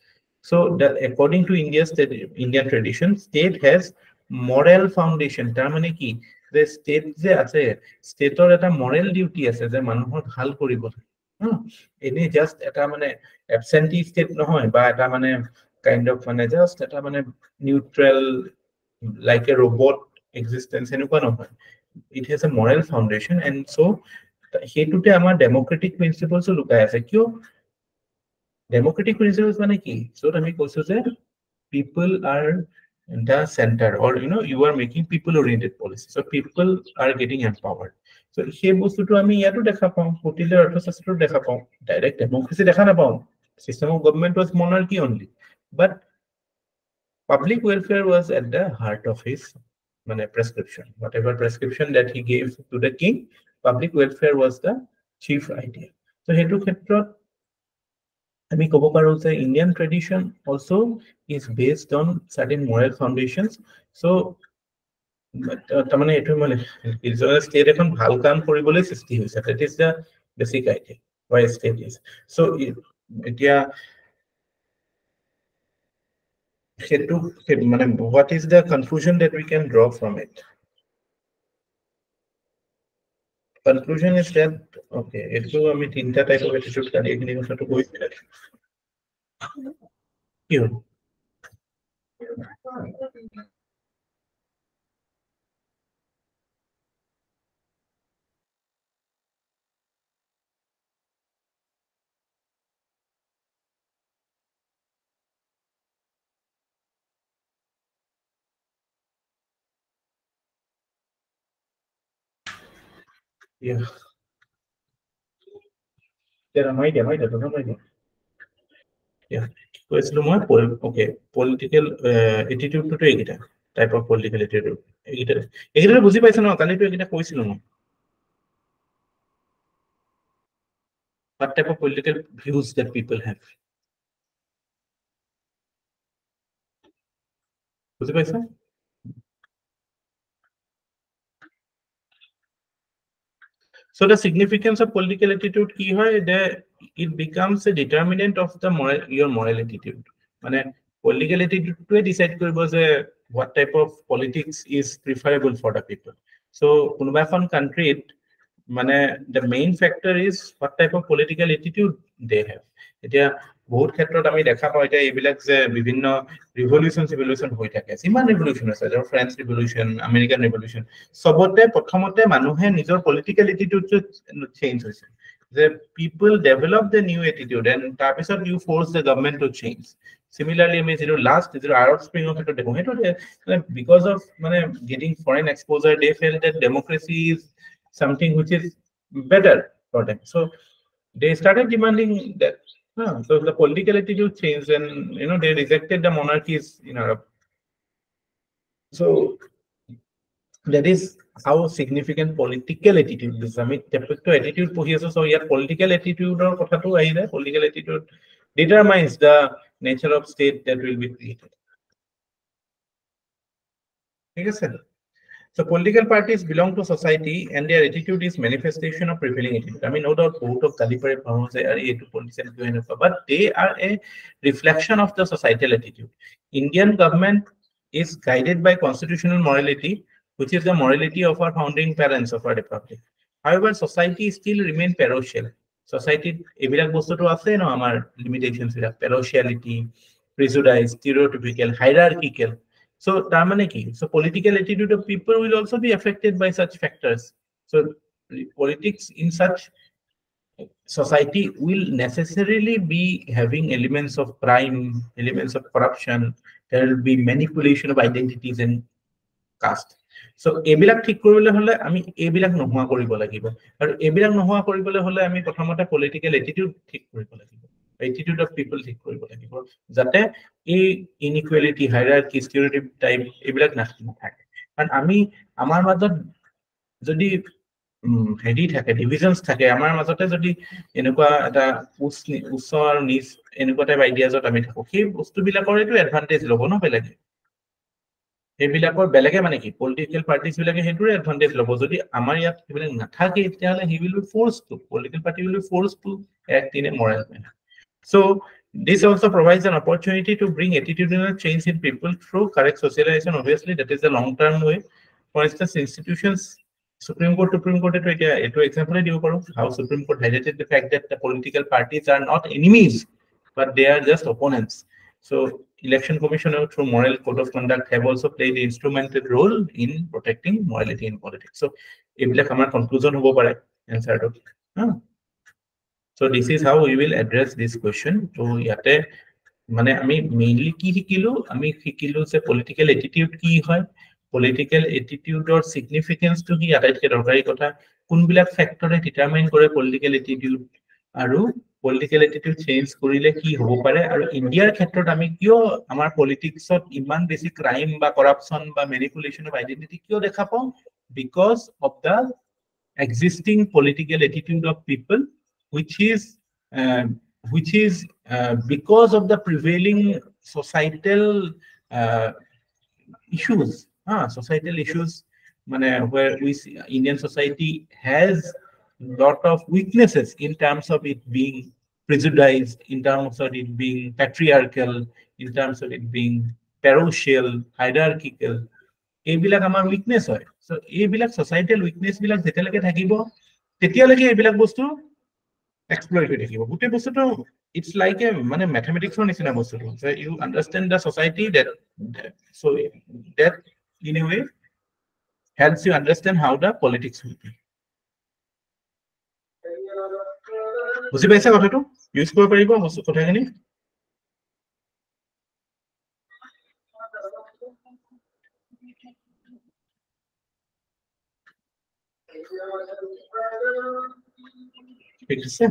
So that according to Indian tradition, state has moral foundation. তাৰমানে কি যে state যে আছে stateৰ এটা moral duty আছে যে মানুহৰ ভাল কৰিব এনে just এটা মানে absentee state নহয় বা এটা মানে kind of মানে just এটা মানে neutral like a robot existence এনেকুৱা নহয় it has a moral foundation and so সেইটোতে আমাৰ democratic principles লুকাই আছে কিয় democratic principles মানে কি so আমি কৈছো যে people are the center or you are making people oriented policy so people are getting empowered so সেই বস্তুটো আমি ইয়াতো দেখা পাওঁ প্ৰতিলে অৰ্থশাস্ত্ৰটো দেখা পাওঁ ডাইৰেক্ট ডেমোক্ৰেসি দেখা নাপাওঁ system of government was monarchy only but public welfare was at the heart of his prescription whatever prescription that he gave to the king public welfare was the chief idea so hetu khetrot আমি কব পাৰো যে Indian tradition also is based on certain moral foundations so তাৰমানে এটো মানে state এখন ভাল কাম কৰিবলৈ সৃষ্টি হৈছে that is the basic idea why state is so এতিয়া hetu মানে what is the conclusion that we can draw from it conclusion is that okay etu ami tinta type of attitude kali ekhini kotha to koisile কি হল yeah there am I yeah কৈছিলো মই okay political attitude to এইটা type of political attitude এইটা বুজি পাইছ ন কালি তো এইটা কৈছিলো মই what type of political views that people have বুজি পাইছ so the significance of political attitude কি হয় that it becomes a determinant of the your moral attitude মানে political attitude to decide কৰিব যে what type of politics is preferable for the people so কোনোবা এখন country মানে the main factor is what type of political attitude they have এতিয়া বহুত ক্ষেত্ৰত আমি দেখা পাওঁ এটা এইবিলাক যে বিভিন্ন ৰিভলিউশন হৈ থাকে সিমান ৰিভলিউশন আছে যেনে ফ্ৰেঞ্চ ৰিভলিউশন আমেৰিকান ৰিভলিউশন সবতে প্ৰথমতে মানুহে নিজৰ পলিটিক্যাল এটিটিউড চেঞ্জ হৈছে যে people develop the new attitude and তাৰপিছত you force the government to change similarly আমি যেটো last যেটো Arab Spring of এটা দেখো হেটো because of মানে getting foreign exposure they felt that democracy is something which is better for them so they started demanding that so the political attitude changed and they rejected the monarchies in Arab so that is how significant political attitude is I mean the attitude পঢ়ি আছে so ইয়াত political attitude or কথাটো আহিলে political attitude determines the nature of state that will be created ঠিক আছে so political parties belong to society and their attitude is manifestation of prevailing attitude I mean no doubt both of kalipare say are to politician but they are a reflection of the societal attitude Indian government is guided by constitutional morality which is the morality of our founding parents of our republic however society still remain parochial society ebilak bostu to ase no amar limitations ila parochiality prejudice stereotypical hierarchical so tamane ki so political attitude of people will also be affected by such factors so politics in such society will necessarily be having elements of crime elements of corruption there will be manipulation of identities and caste so ebilak ঠিক কৰিবলৈ হলে আমি ebilak নহোৱা কৰিব লাগিব আৰু ebilak নহোৱা কৰিবলৈ হলে আমি প্ৰথমতে political attitude ঠিক কৰিব লাগিব attitude of people ঠিক কৰিব লাগিব যাতে এই inequality hierarchy stereotype type ebilak নাথাকে কাৰণ আমি আমাৰ মাজত যদি হেডি থাকে ডিভিজনস থাকে আমাৰ মাজতে যদি এনেকুৱা এটা উচ্চ আৰু নিচ এনেকুৱা টাইপ আইডিয়াজত আমি থাকো সেই বস্তুবিলাকৰ এটো এডভান্টেজ লব ন বেলেগে সেইবিলাকৰ বেলেগে মানে কি পলিটিকেল পাৰ্টিজ বিলাকে সেইটোৰে এডভান্টেজ ল'ব যদি আমাৰ ইয়াত সেইবিলাক নাথাকে তেতিয়াহ'লে he will be forced to political party will be forced to act in a moral manner so this also provides an opportunity to bring attitudinal change in people through correct socialization obviously that is the long term way for instance institutions Supreme Court to eto example দিব পাৰো how Supreme Court highlighted the fact that the political parties are not enemies but they are just opponents so election commission through moral code of conduct have also played an instrumental role in protecting morality in politics so এইবিলাক আমাৰ conclusion হ'ব পাৰে answer to so this is how we will address this question to yate mane ami mainly ki hikilu ami hikilu se political attitude ki hoy political attitude or significance to ki yate ke dorkari kotha kun bilak factor e determine kore political attitude aru political attitude change korile ki hobo pare aru India khetrot ami kyo amar politics ot iman beshi crime ba corruption ba manipulation of identity kyo dekha pao because of the existing political attitude of people which is because of the prevailing societal issues societal issues where we see Indian society has lot of weaknesses in terms of it being prejudiced in terms of it being patriarchal in terms of it being parochial hierarchical এইবিলাক আমাৰ weakness হয় so এইবিলাক societal weakness বিলাক যেতিয়ালৈকে থাকিব তেতিয়ালৈকে এইবিলাক বস্তু এক্সপ্লইট হৈ থাকিব গোটেই বস্তুটো ইটস লাইক এ মানে ম্যাথমেটিক্সৰ নিচিনা বস্তুটো so you understand the society that so that in a way helps you understand how the politics will be বুজি পাইছা কথাটো ইউজ কৰিব পাৰিব কথাখিনি ঠিক আছে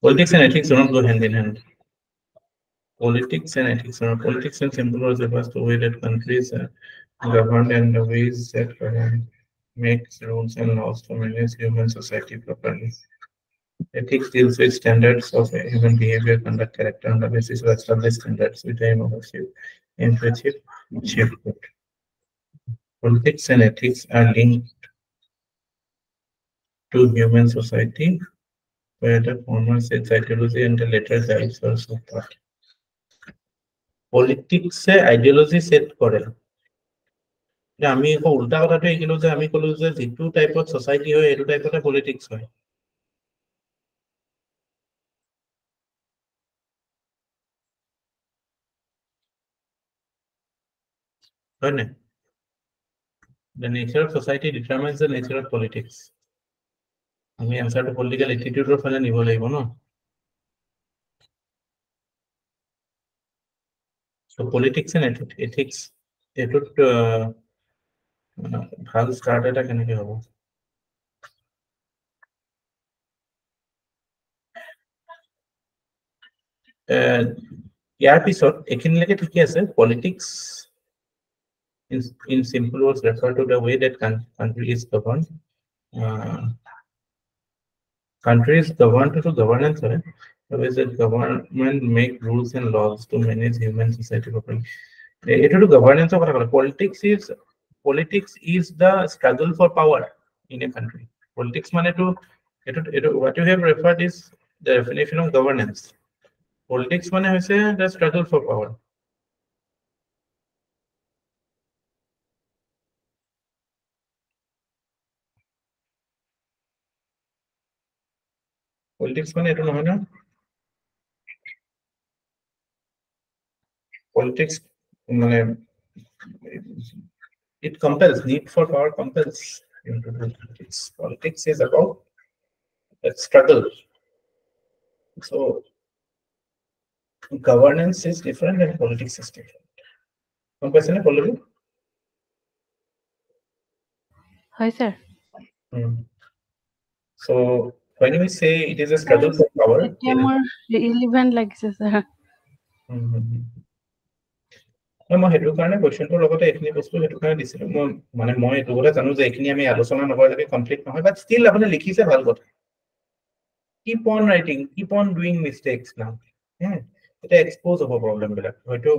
Politics and ethics do not go hand in hand. Politics and ethics are politics and simple words refers to the way that countries are governed and the ways that government makes rules and laws to manage human society properly. Ethics deals with standards of human behavior, conduct, character on the basis of established standards with aim of aim to achieve good. Politics and ethics are linked to human society, where the former sets ideology and the latter guides source of thought. Politics se ideology set kore. আমি একো উল্টা কথাটো শিকিলো যে আমি কলো যে যেটো টাইপত সোসাইটি হয় এটো টাইপতে পলিটিক্স হয় হয় না the nature of society determines the nature of politics আমি answer to political attitude ৰ ফালে নিব লাগিব ন so politics and ethics এটোত ভাল স্টার্ট এটা কেনেকে হ'ব ইয়াৰ পিছত এখিনিলৈকে ঠিকে আছে politics in simple words refer to the way that country is governed country is governed to governance right the way that government make rules and laws to manage human society properly it to governance of politics is the struggle for power in a country politics mane to what you have referred is the definition of governance politics mane hoise the struggle for power politics mane eto nohoy na politics mane it compels need for power compels into politics politics is about that struggle so governance is different and politics is different compare na হয় sir So when we say it is a struggle for power, এতিয়া মোৰ ৰিলিভেন্ট লাগিছে sir মই সেইটো কাৰণে কোৱেশ্চনটোৰ লগতে এইখিনি বস্তু সেইটো কাৰণে দিছিলো মই এইটো কথা জানো যে এইখিনি আমি আলোচনা নকৰালৈকে কমপ্লিট নহয় বাট ষ্টিল আপুনি লিখিছে ভাল কথা keep on writing keep on doing mistakes now এটা এক্সপোজ হ'ব প্ৰবলেম বিলাক হয়তো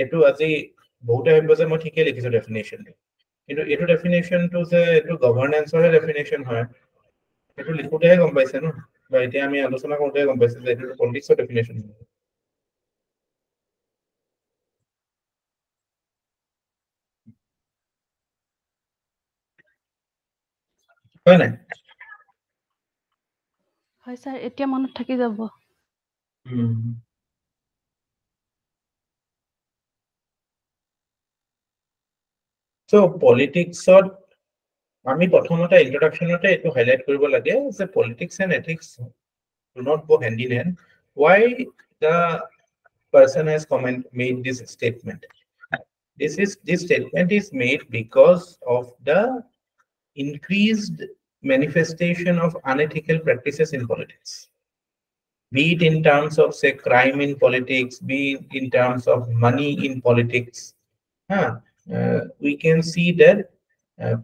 এটো আজি বহুতে ভাবিব যে মই ঠিকই লিখিছো ডেফিনেশন কিন্তু এটো ডেফিনেশনটো যে এটো গভৰ্নেন্সৰ ডেফিনেশন হয় এটো লিখোতেহে গম পাইছে ন বা এতিয়া আমি আলোচনা কৰোতে গম পাইছে যে এটো পলিটিক্সৰ ডেফিনেশন হয় নাই হয় স্যাৰ এতিয়া মনত থাকি যাব So politicsত আমি প্ৰথমতে ইন্ট্ৰোডাকশনতে এটো হাইলাইট কৰিব লাগে যে politics and ethics do not go hand in hand why the person has made this statement this statement is made because of the increased manifestation of unethical practices in politics be it in terms of say crime in politics be it in terms of money in politics we can see that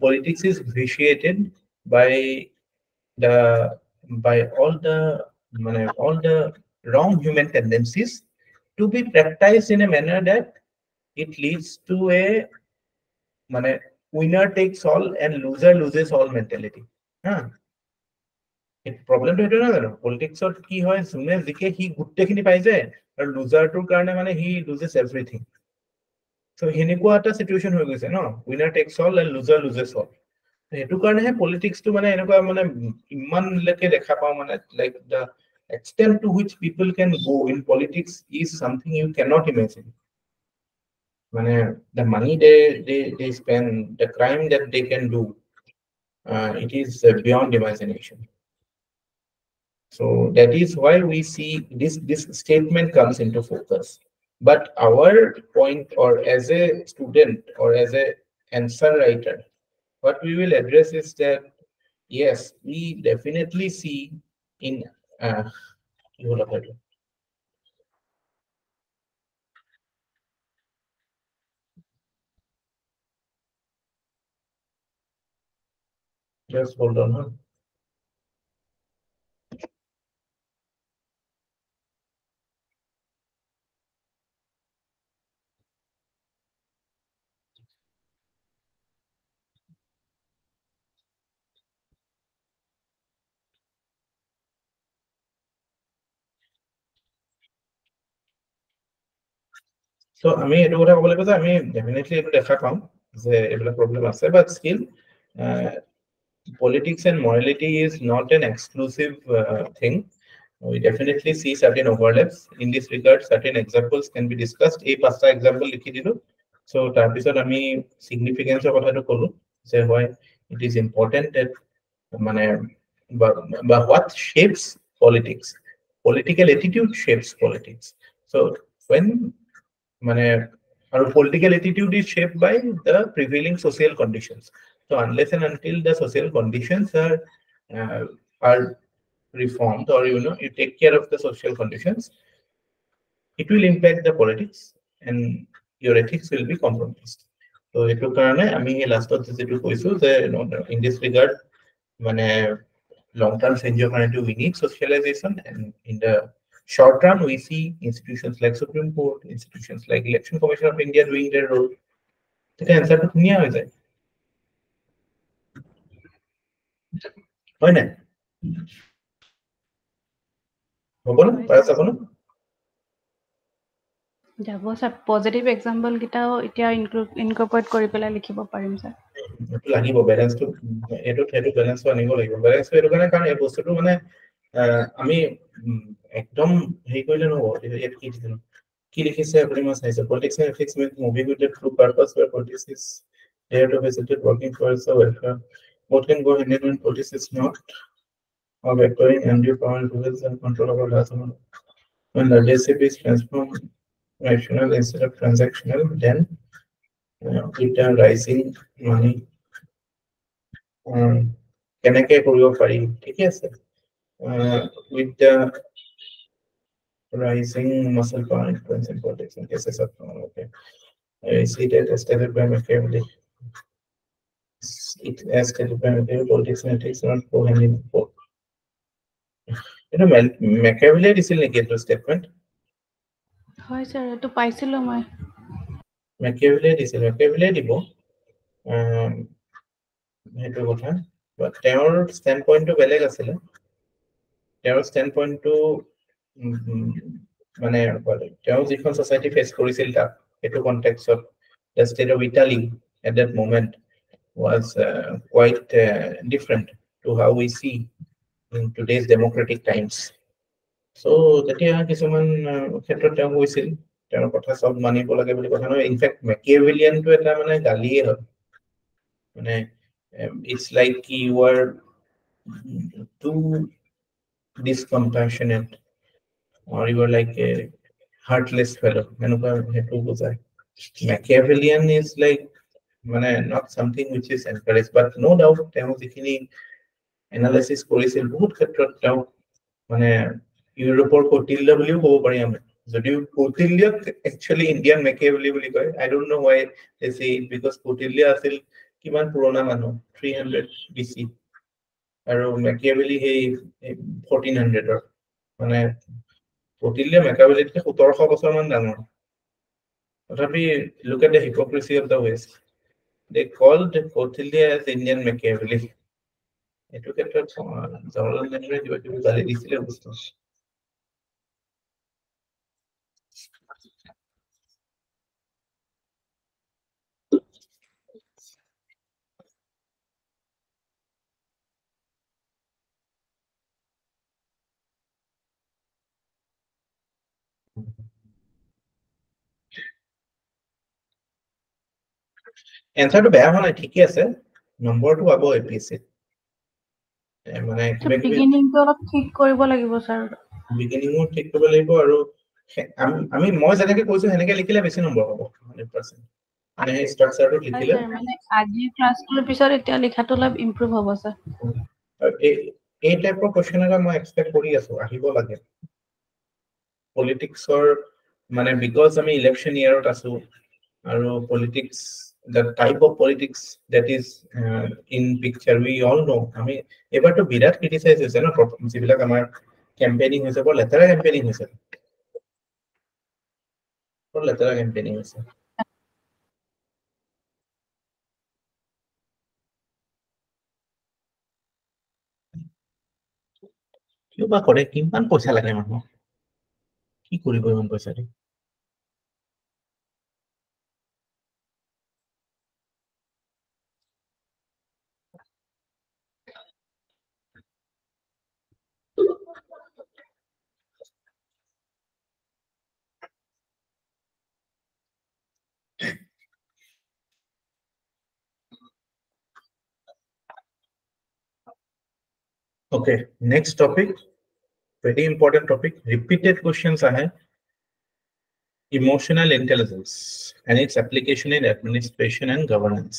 politics is vitiated by all the wrong human tendencies to be practiced in a manner that it leads to a winner takes all and loser loses all mentality problem to na jano politics ot ki hoy sune jike hi guttechini pai jay aru loser tur karone he loses everything so henekua eta situation hoy goise no winner takes all and loser loses all hetu karone he politics to enekua iman leke dekha pao like the extent to which people can go in politics is something you cannot imagine the money they spend the crime that they can do it is beyond imagination so that is why we see this statement comes into focus but our point or as a student or as a answer writer what we will address is that yes we definitely see in just hold on So আমি এটো কথা কবলৈ কৈছে আমি definitely এটো দেখা পাম যে এবিলা প্ৰবলেম আছে but still politics and morality is not an exclusive thing we definitely see certain overlaps in this regard certain examples can be discussed এই পাঁচটা example লিখি দিলো so তাৰ পিছত আমি significance of কথাটো কলো যে why it is important that but what shapes politics political attitude shapes politics so when our political attitude is shaped by the prevailing social conditions so unless and until the social conditions are reformed or you take care of the social conditions it will impact the politics and your ethics will be compromised so eto karone ami last of jetu koisu je in this regard long term change we need socialization and in the short run we see institutions like Supreme Court institutions like Election Commission of India doing their role the answer to dhuniya hoy jay hoy na hobo na para sabo na যাব sir positive example গিটাও এতিয়া incorporate কৰি পেলাই লিখিব পাৰিম sir এটো লাগিব balance two এটো balance আনিব লাগিব ব্যালেন্স এটো কাৰণ এই বস্তুটো আমি একদম হেই কৰিলে নহব ইয়াত কি দিছিল কি লিখিছে আপুনি মই চাইছো politics and ethics means moving with the true purpose where politics is there to facilitate working for the welfare what can go hand in hand politics is not of acquiring undue power and rules and control over large amount when the leadership is transformed rational instead of transactional then with the rising money কেনেকে কৰিব পাৰি ঠিক আছে with the rising muscle power influence in politics in cases of okay I see that as stated by Machiavelli it as stated by Machiavelli politics and ethics not go hand in hand you know Machiavelli দিছিল নেকি এইটো statement হয় sir এইটো পাইছিলো মই Machiavelli দিছিল Machiavelli দিব সেইটো কথা বাট তেওঁৰ ষ্টেণ্ড পইণ্টটো বেলেগ আছিলে তেওঁৰ ষ্টেণ্ড পইণ্টটো মানে তেওঁ যিখন সোসাইটি ফেস কৰিছিল তাক এইটো কনটেক্সটত the state of Italy at that moment was quite different to how we see in today's democratic times so তেতিয়া কিছুমান ক্ষেত্ৰত তেওঁ কৈছিল তেওঁৰ কথা সব মানিব লাগে বুলি কথা নহয় ইনফ্যাক্ট Machiavellian টো এটা মানে গালিয়ে হয় মানে it's like you are too discompassionate or you are like a heartless fellow enuka hetu bujai Machiavellian is like mane not something which is encouraged but no doubt teo jikhini analysis korisil bahut khetrot teo mane Europor Kautilya buliu hobo pari ame jodiu Kautilya actually Indian Machiavelli buli koy I don't know why they say it because Kautilya asil kiman purona manu 300 BC আৰু Machiavelli hey 1400 or মানে Kautilya Machiavelli 1700 বছৰ মান ডাঙৰ তথাপি look at the hypocrisy of the West they called Kautilya as Indian Machiavelli এটো ক্ষেত্ৰত জৱাহৰলাল নেহৰুৱে কিবা কিবি গালি দিছিলে বস্তু এনসাৰটো বেয়া হোৱা নাই ঠিকই আছে নম্বৰটো পাব এপিএসসি মানে কিবা কিবি বিগিনিংটো অলপ ঠিক কৰিব লাগিব স্যাৰ বিগিনিংও ঠিক কৰিব লাগিব আৰু আমি মই যেনেকে কৈছো হেনেকে লিখিলে বেছি নম্বৰ হ'ব 100% মানে ষ্ট্ৰাকচাৰটো লিখিলে মানে আজি ক্লাছটোৰ পিছত এতিয়া লিখাটো অলপ ইমপ্ৰুভ হ'ব স্যাৰ এই টাইপৰ কোৱেশ্চন এটা মই এক্সপেক্ট কৰি আছো আহিব লাগে পলিটিক্সৰ মানে বিকজ আমি ইলেকশন ইয়াৰত আছো আৰু politics the type of politics that is in picture we all know আমি এবাৰটো বিৰাট ক্ৰিটিসাইজ হৈছে না যিবিলাক আমাৰ ক্যাম্পেইনিং হৈছে বৰ লেতেৰা ক্যাম্পেইনিং হৈছে কিয় বা কৰে কিমান পইচা লাগে মানুহ কি কৰিব ইমান পইচা দি Okay, next topic, very important topic, repeated questions ahe. Emotional intelligence and its application in administration and governance.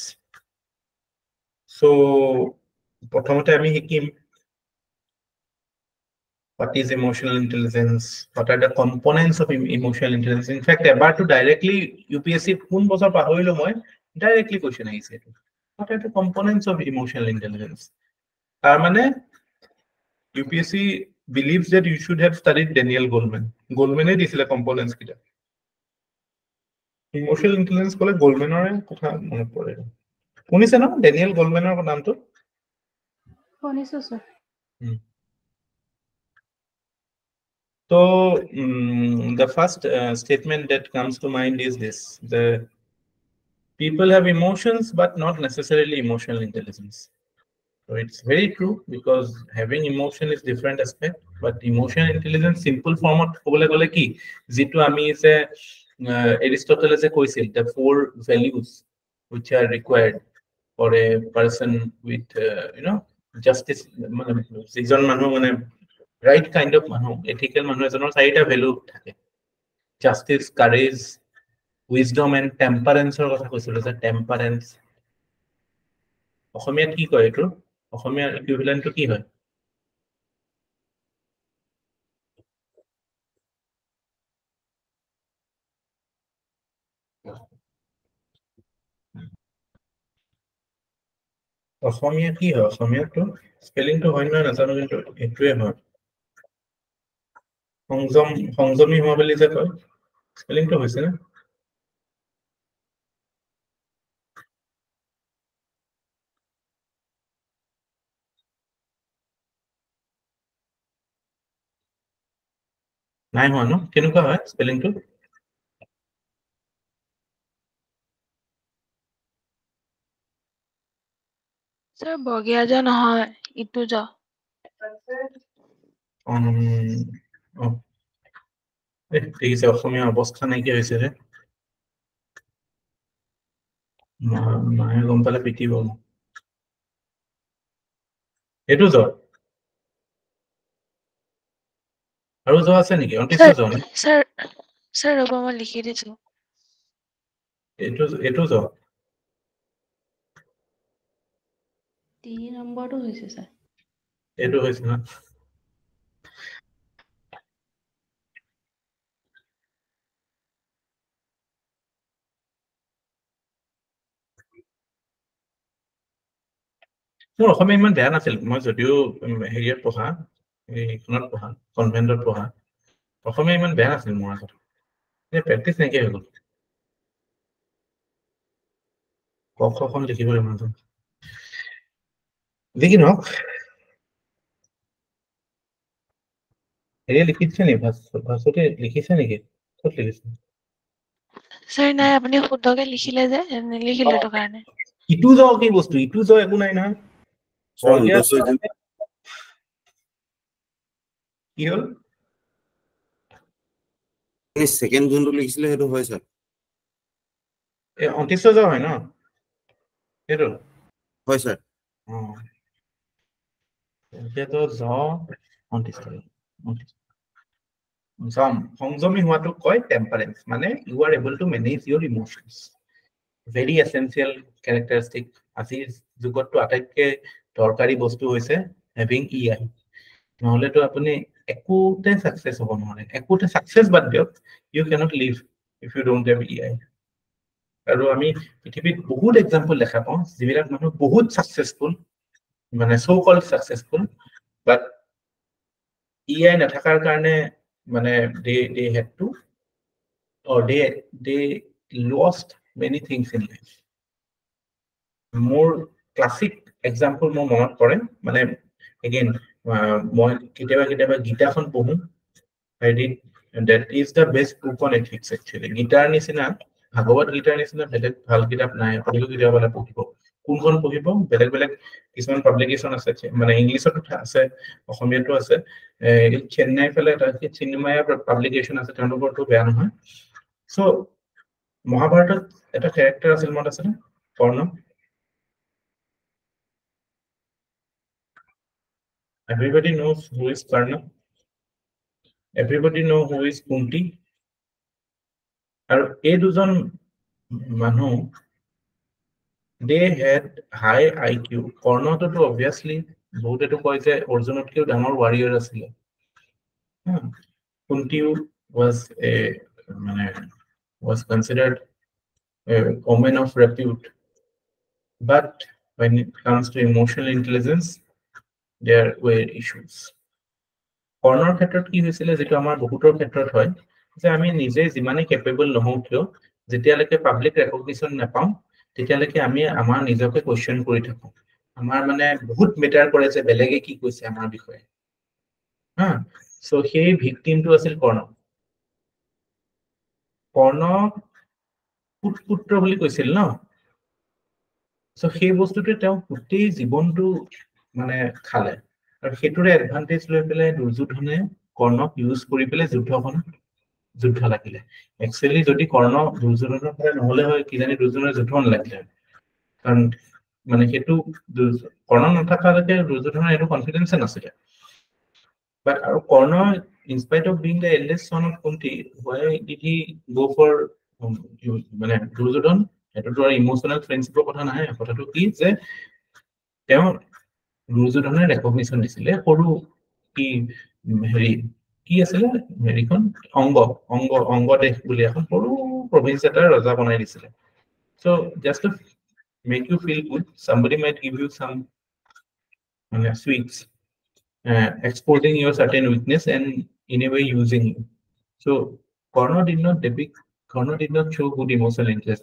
So, prothomote ami hikim what is emotional intelligence, what are the components of emotional intelligence. In fact, about to directly UPSC kun bosor pahoilo moi directly question aise etu what are the components of emotional intelligence tar mane UPSC believes that you should have studied Daniel Goleman. Goleman is the components kita. Emotional intelligence kole Goleman or kotha mone pore. Unise na Daniel Goleman or naam to? শুনিছো sir So the first statement that comes to mind is this: the people have emotions, but not necessarily emotional intelligence. So it's very true because having emotion is different aspect, but emotional intelligence simple form of kobole gole ki jitu ami se Aristotle se koisil the four values which are required for a person with justice mane season manu mane right kind of manu ethical manu ejonor চাৰিটা value থাকে justice courage wisdom and temperance or কথা কৈছিল যে temperance অসমীয়াত কি কয় এইটো অসমীয়াৰ ইকুইভ্যালেন্টটো কি হয় অসমীয়া কি হয় অসমীয়াটো স্পেলিংটো হয় নহয় নাজানো কিন্তু এইটোৱে হয় সংযমী হোৱা বুলি যে কয় স্পেলিংটো হৈছে না নাই হোৱা ন কেনেকুৱা হয় স্পেলিংটো স্যাৰ বগীয়া জ নহয় ইটো জ দেখিছে অসমীয়া অৱস্থা নাইকিয়া হৈছে যে মায়ে গম পালে পিটিব এইটো জ আৰু জ আছে নেকি 29 জ নে স্যাৰ ৰ'ব মই লিখি দিছো এইটো জ 3 নম্বৰটো হৈছে স্যাৰ এইটো হৈছে না মোৰ অসমীয়া ইমান বেয়া নাছিল মই যদিও হেৰিয়াত পঢ়া এইখনত পঢ়া কনভেন্টত পঢ়া অসমীয়া ইমান বেয়া নাছিল মোৰ আগত প্ৰেক্টিচ নাইকিয়া হৈ গ'ল ক খন লিখিবলৈ মন যায় দেখি নহওক হেৰি লিখিছে নেকি ভাস্বতী লিখিছে নেকি ক'ত লিখিছে স্যাৰ নাই আপুনি শুদ্ধকে লিখিলে যে নিলিখিলে তো কাৰণে ইটো জ কি বস্তু ইটো জ একো নাই নহয় কি হ'ল সেকেন্ড যোনটো লিখিছিলে সেইটো হয় স্যাৰ 29 জ হয় ন সেইটো হয় স্যাৰ এতিয়াতো জ 29 সংযমী হোৱাটো কয় টেম্পাৰেন্স মানে you are able to manage your emotions very essential characteristic আজিৰ যুগতটো আটাইতকৈ দৰকাৰী বস্তু হৈছে হেভিং ইআই নহলেতো আপুনি একোতে সাকসেস হ'ব নোৱাৰে একোতে সাকসেস বাদ দিয়ক you cannot live if you don't have EI আৰু আমি পৃথিৱীত বহুত এক্সাম্পল দেখা পাওঁ যিবিলাক মানুহ বহুত সাকসেসফুল মানে সো কল্ড সাকসেসফুল বাট ইআই নাথাকাৰ কাৰণে মানে they had to or they lost many things in life more classic example মোৰ মনত পৰে মানে again মই কেতিয়াবা গীতাখন পঢ়ো I read that is the best book on ethics actually গীতাৰ নিচিনা ভাগৱত গীতাৰ নিচিনা বেলেগ ভাল কিতাপ নাই সকলো কিতাপলৈ পঢ়িব কোনখন পঢ়িব বেলেগ কিছুমান পাব্লিকেশন আছে মানে ইংলিছত আছে অসমীয়াতো আছে চেন্নাই ফালে এটা চিনেমায়া পাব্লিকেশন আছে তেওঁলোকৰটো বেয়া নহয় সো মহাভাৰতত এটা ক্যাৰেক্টাৰ আছিল মনত আছে কৰ্ণ everybody knows who is Karna everybody know who is Kunti আৰু এই দুজন মানুহ they had high IQ কৰ্ণটো obviously বহুতেটো কয় যে অৰ্জুনতকৈ ডাঙৰ warrior আছিল Kunti was considered a woman of repute but when it comes to emotional intelligence there were issues কৰ্ণৰ ক্ষেত্ৰত কি হৈছিল যেটো আমাৰ বহুতৰ ক্ষেত্ৰত হয় যে আমি নিজে যিমানে কেপেবল নহওঁ কিয় যেতিয়ালৈকে পাব্লিক ৰেকগনিশ্যন নাপাওঁ তেতিয়ালৈকে আমি আমাৰ নিজকে কোৱেশ্চন কৰি থাকো আমাৰ মানে বহুত মেটাৰ কৰে যে বেলেগে কি কৈছে আমাৰ বিষয়ে সো সেই ভিকটিমটো আছিল কৰ্ণ পুত্ৰ বুলি কৈছিল ন সো সেই বস্তুটো তেওঁ গোটেই জীৱনটো মানে খালে আৰু সেইটোৰে এডভান্টেজ লৈ পেলাই দুৰ্যোধনে কৰ্ণক ইউজ কৰি পেলাই যুদ্ধ লাগিলে একচুয়ালি যদি কৰ্ণ দুৰ্যোধনৰ পৰা নহলে হয় কিজানি দুৰ্যোধনৰ যুদ্ধ নালাগিলে কাৰণ মানে সেইটো কৰ্ণ নথকালৈকে দুৰ্যোধনৰ এইটো কনফিডেন্স নাছিলে বাট আৰু কৰ্ণ in spite of being the eldest son of Kunti why did he go for মানে দুৰ্যোধন এটো তো ইমোশনাল ফ্ৰেন্ডশিপৰ কথা নহয় কথাটো কি যে তেওঁ দুৰ্যোধনে ৰেকগনিশ্যন দিছিলে সৰু কি হেৰি কি আছিলে হেৰিখন অংগ দেশ বুলি এখন সৰু প্ৰভিন্স এটাৰ ৰজা বনাই দিছিলে so just to make you feel good somebody might give you some sweets exposing your certain weakness and in a way using you so Karna did not show good emotional interest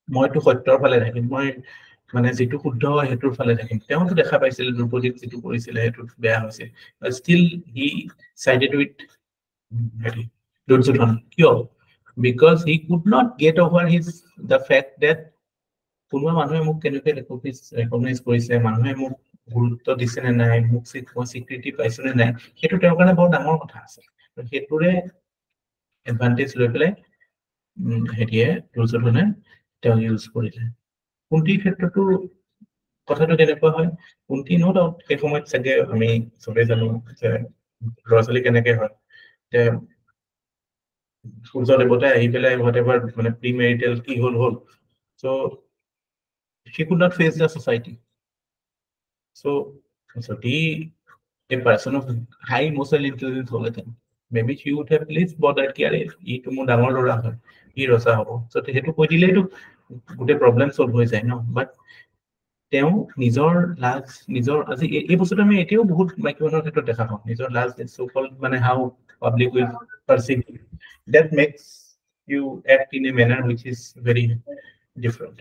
মইতো সত্যৰ ফালে থাকিম মই মানে যেটো শুদ্ধ হয় হেতুৰ ফালে থাকিম তেওঁতো দেখা পাইছিল দ্ৰৌপদীক যেটো কৰিছিল হেতু বেয়া হৈছে but still he sided with Duryodhana কিয় because he could not get over the fact that কোনোবা মানুহে মোক কেনেকৈ ৰেকগনাইজ কৰিছে মানুহে মোক গুৰুত্ব দিছে নে নাই মোক স্বীকৃতি পাইছে নে নাই হেতু তেওঁৰ কাৰণে বহুত ডাঙৰ কথা আছে হেতুৰে এডভান্টেজ লৈ পেলাই হেৰিয়ে দুৰ্যোধনে তেওঁ ইউজ কৰিলে কুন্তিৰ ক্ষেত্ৰতো কথাটো কেনেকুৱা হয় কুন্তি নো ডাউট এই সময়ত চাগে আমি সবে জানো যে ল'ৰা-ছোৱালী কেনেকৈ হয় যে সূৰ্য দেৱতাই আহি পেলাই whatever মানে প্ৰিমেৰিটেল কি হল so she could not face the society so a person of high emotional intelligence all the time maybe she would have least bothered ki are e to mo dangor lora hoy e rosa hobo so hetu koi dile to gute problem solve hoy jay no but তেওঁ নিজৰ লাজ নিজৰ আজি এই বস্তুটো আমি এতিয়াও বহুত মাইক্ৰনৰ ক্ষেত্ৰত দেখা পাওঁ নিজৰ লাজ so called মানে how public will perceive that makes you act in a manner which is very different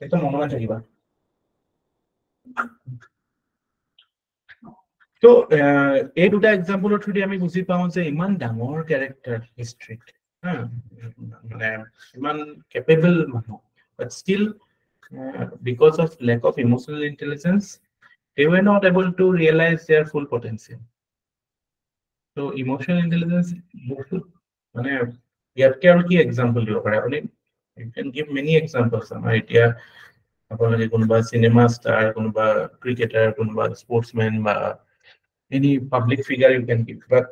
এটা মনত থাকিবা তো এই দুটা এক্সাম্পলৰ থ্ৰুদি আমি বুজি পাওঁ যে ইমান ডাঙৰ ক্যাৰেক্টাৰ হিষ্ট্ৰীত মানে ইমান কেপেবল মানুহ but still because of lack of emotional intelligence they were not able to realize their full potential so emotional intelligence মানে ইয়াতকে আৰু কি এক্সাম্পল দিব পাৰে আপুনি you can give many examples আমাৰ এতিয়া আপোনালোকে কোনোবা সিনেমা ষ্টাৰ কোনোবা ক্ৰিকেটাৰ কোনোবা স্পৰ্টসম্যান বা any public figure you can give but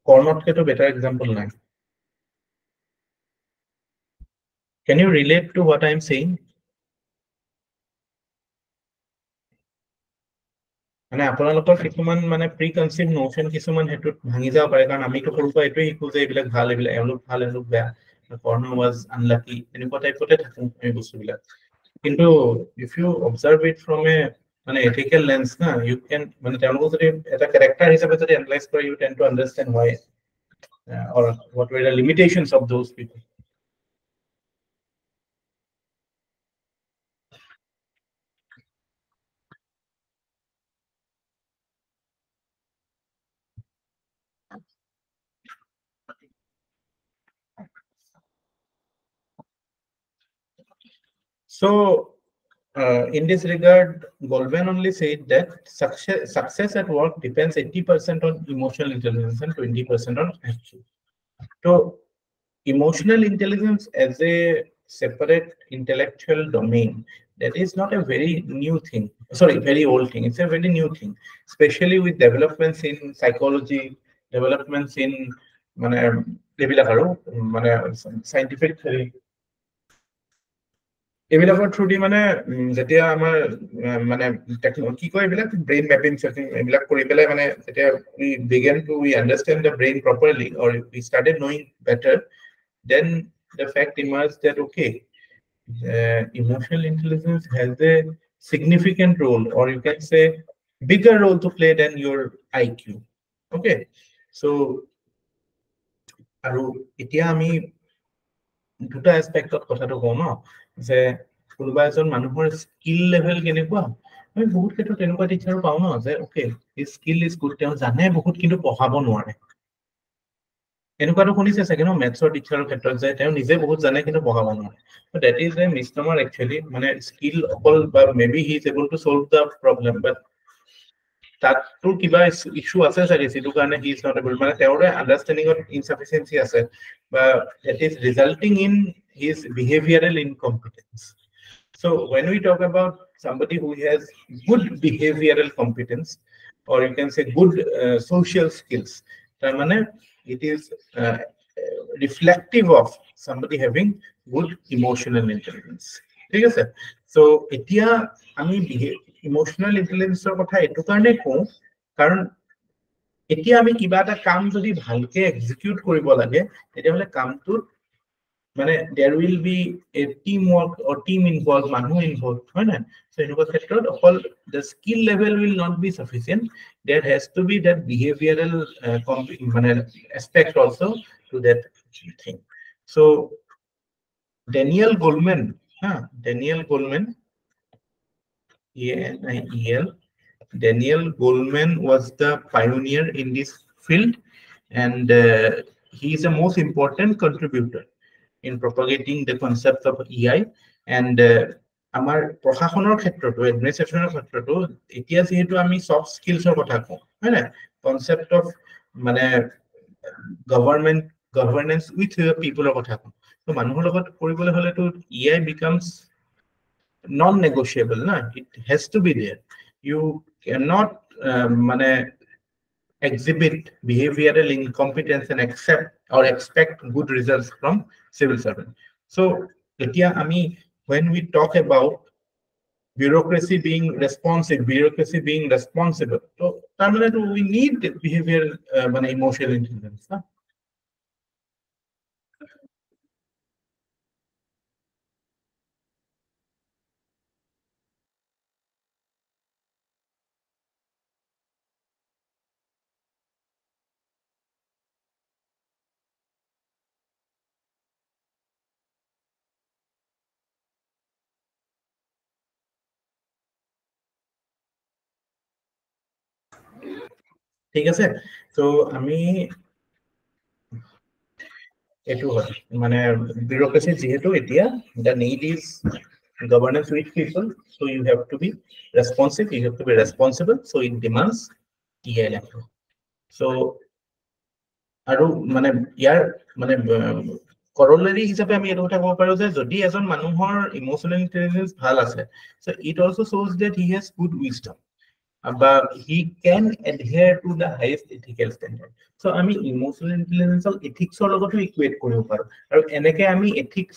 Karnatke to better example nahi can you relate to what I am saying মানে আপোনালোকৰ কিছুমান মানে প্ৰিকনসিভ নোশন কিছুমান হেতুত ভাঙি যাব পাৰে কাৰণ আমি তো সৰুকৈ এটোই শিকো যে এইবিলাক ভাল এইবিলাক এওঁলোক ভাল এওঁলোক বেয়া Karna was unlucky এনেকুৱা টাইপতে থাকে এই বস্তুবিলাক কিন্তু if you observe it from a মানে ethical lens na you can মানে তেওঁলোক যদি এটা ক্যাৰেক্টাৰ হিচাপে যদি এনালাইজ কৰে you tend to understand why or what were the limitations of those people so in this regard Goldman only said that success at work depends 80% on emotional intelligence and 20% on attitude so emotional intelligence as a separate intellectual domain that is not a very new thing very old thing it's a very new thing especially with developments in psychology developments in মানে এইবিলাক আৰু মানে scientific theory এইবিলাকৰ through the মানে যেতিয়া আমাৰ মানে technology কয় এইবিলাক ব্ৰেইন ম্যাপিং সেটিং এইবিলাক কৰি পেলাই মানে যেতিয়া we began to understand the brain properly or we started knowing better then the fact emerged that okay emotional intelligence has a significant role or you can say bigger role to play than your IQ okay so আৰু এতিয়া আমি দুটা এসপেক্টত কথাটো কওঁ ন যে কোনোবা এজন মানুহৰ স্কিল লেভেল কেনেকুৱা আমি বহুত ক্ষেত্ৰত তেনেকুৱা টিচাৰ পাওঁ ন যে okay his skill is good তেওঁ জানে বহুত কিন্তু পঢ়াব নোৱাৰে এনেকুৱাটো শুনিছে চাগে ন মেথছৰ টিচাৰৰ ক্ষেত্ৰত যে তেওঁ নিজে বহুত জানে কিন্তু পঢ়াব নোৱাৰে so that is a misnomer actually মানে skill অকল বা maybe he is able to solve the problem but তাতো কিবা ইস্যু আছে চাগে যিটো কাৰণে he is not able মানে তেওঁৰ understanding of insufficiency আছে বা that is resulting in his behavioral incompetence so when we talk about somebody who has good behavioral competence or you can say good social skills তাৰ মানে it is reflective of somebody having good emotional intelligence ঠিক আছে so এতিয়া আমি emotional ইন্টেলিজেন্সৰ কথা এটো কাৰণে কওঁ কাৰণ এতিয়া আমি কিবা এটা কাম যদি ভালকে এক্সিকিউট কৰিব লাগে তেতিয়াহলে কামটো মানে there will be a teamwork or team involved মানুহ involved হয় না so এনেকুৱা ক্ষেত্ৰত অকল the skill level will not be sufficient there has to be that behavioral মানে aspect also to that thing so Daniel Goleman Daniel Goleman was the pioneer in this field and he is the most important contributor in propagating the concept of EI and আমাৰ প্ৰশাসনৰ ক্ষেত্ৰটো এডমিনিষ্ট্ৰেশ্যনৰ ক্ষেত্ৰটো এতিয়া যেহেতু আমি soft স্কিলছৰ কথা কওঁ হয় না কনসেপ্ট অফ মানে গভৰ্নেন্স উইথ পিপলৰ কথা কওঁ তো মানুহৰ লগত কৰিবলৈ হলেতো EI becomes non-negotiable na it has to be there you cannot মানে exhibit behavioral incompetence and accept or expect good results from civil servant so etia ami when we talk about bureaucracy being responsible so tamane we need behavioral মানে emotional intelligence na ঠিক আছে তো আমি এটো হয় মানে bureaucracy যেহেতু এতিয়া the need is governance with people so you have to be responsive you have to be responsible so it demands EI level so আৰু মানে ইয়াৰ মানে corollary হিচাপে আমি এটো কথা ক'ব পাৰো যে যদি এজন মানুহৰ ইমোশনাল ইন্টেলিজেন্স ভাল আছে so it also shows that he has good wisdom but he can adhere to the highest ethical standard so আমি ইমোশনাল ইন্টেলিজেন্সক এথিক্সৰ লগতো ইকুৱেট কৰিব পাৰো আৰু এনেকে আমি এথিক্স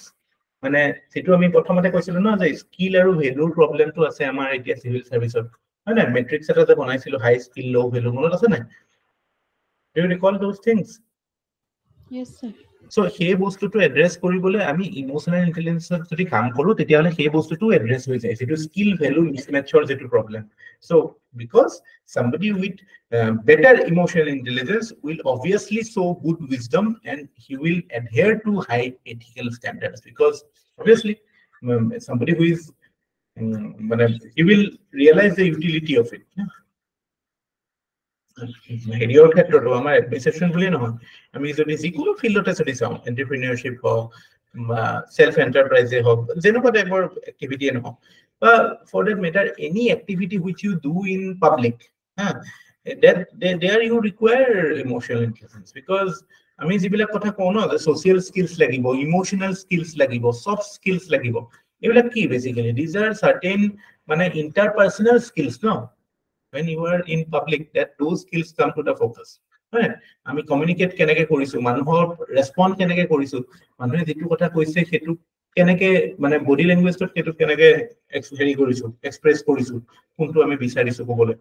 মানে যেটো আমি প্ৰথমতে কৈছিলো না যে স্কিল আৰু ভ্যালুৰ প্ৰবলেমটো আছে আমাৰ এতিয়া সিভিল সাৰ্ভিসত হয় না মেট্ৰিক্স এটা যে বনাইছিলো হাই স্কিল লো ভ্যালু মনত আছে না do you recall those things Yes, sir. so সেই বস্তুটো এড্ৰেছ কৰিবলৈ আমি ইমোশনাল ইন্টেলিজেন্সত যদি কাম কৰো তেতিয়াহলে সেই বস্তুটো এড্ৰেছ হৈ যায় যেটো স্কিল ভ্যালু মিসম্যাচৰ যেটো problem so because somebody with better emotional intelligence will obviously show good wisdom and he will adhere to high ethical standards because obviously somebody who is he will realize the utility of it হেৰিয়ৰ ক্ষেত্ৰতো আমাৰ administration বুলি নহয় আমি যদি যিকোনো ফিল্ডতে যদি চাওঁ এন্টাৰপ্ৰেনিয়ৰশিপ হওক বা সেলফ এন্টাৰপ্ৰাইজে হওক যেনেকুৱা টাইপৰ এক্টিভিটি নহওক বা for that matter any activity which you do in public that there you require emotional intelligence because আমি যিবিলাক কথা কওঁ ন social skills লাগিব emotional skills লাগিব soft skills লাগিব এইবিলাক কি basically these are certain মানে interpersonal skills no when you are in public that those skills come to the focus right আমি কমিউনিকেট কেনেকে কৰিছো মানুহৰ ৰেসপন্ড কেনেকে কৰিছো মানুহে যেটো কথা কৈছে সেটো কেনেকে মানে বডি ল্যাঙ্গুৱেজটো সেটো কেনেকে হেৰি কৰিছো এক্সপ্ৰেছ কৰিছো কোনটো আমি বিচাৰিছো ক'বলৈ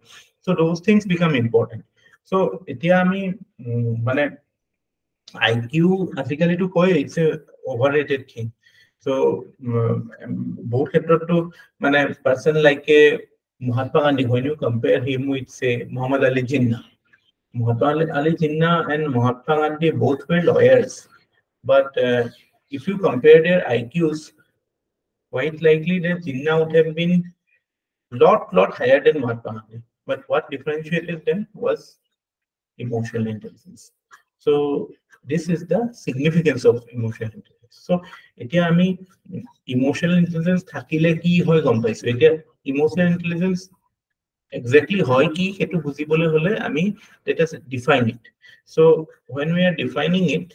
so those things become important so এতিয়া আমি মানে IQ আজিকালি তো কয় it's a overrated thing so বহুত ক্ষেত্ৰতো মানে person like a Mahatma Gandhi, when you compare him with, say, Muhammad Ali Jinnah. Muhammad Ali Jinnah and Mahatma Gandhi both were lawyers. But if you compare their IQs, quite likely that Jinnah would have been lot higher than Mahatma Gandhi. But what differentiated them was emotional intelligence. So this is the significance of emotional intelligence. So এতিয়া আমি emotional intelligence থাকিলে কি হয় গম পাইছো এতিয়া emotional intelligence exactly hoy ki hetu bujibole hole ami let us define it. So when we are defining it,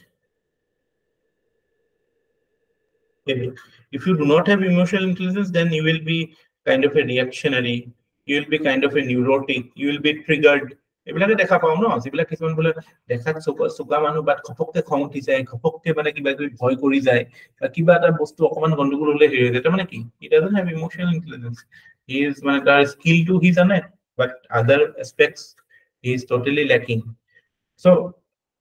if you do not have emotional intelligence, then you will be kind of a reactionary, you will be kind of a neurotic, you will be triggered. এবিলাকে দেখা পাও ন যিবিলাক কিছুমান বলে দেখাত সুগা মানুহ বাট খপককে খং উঠি যায় খপককে মানে কিবা কিবি ভয় কৰি যায় বা কিবা এটা বস্তু অকমান গণ্ডগোল হলে হেৰি যায় মানে কি he doesn't have emotional intelligence. He is মানে তাৰ স্কিল টো হি জানে but other aspects he is totally lacking. So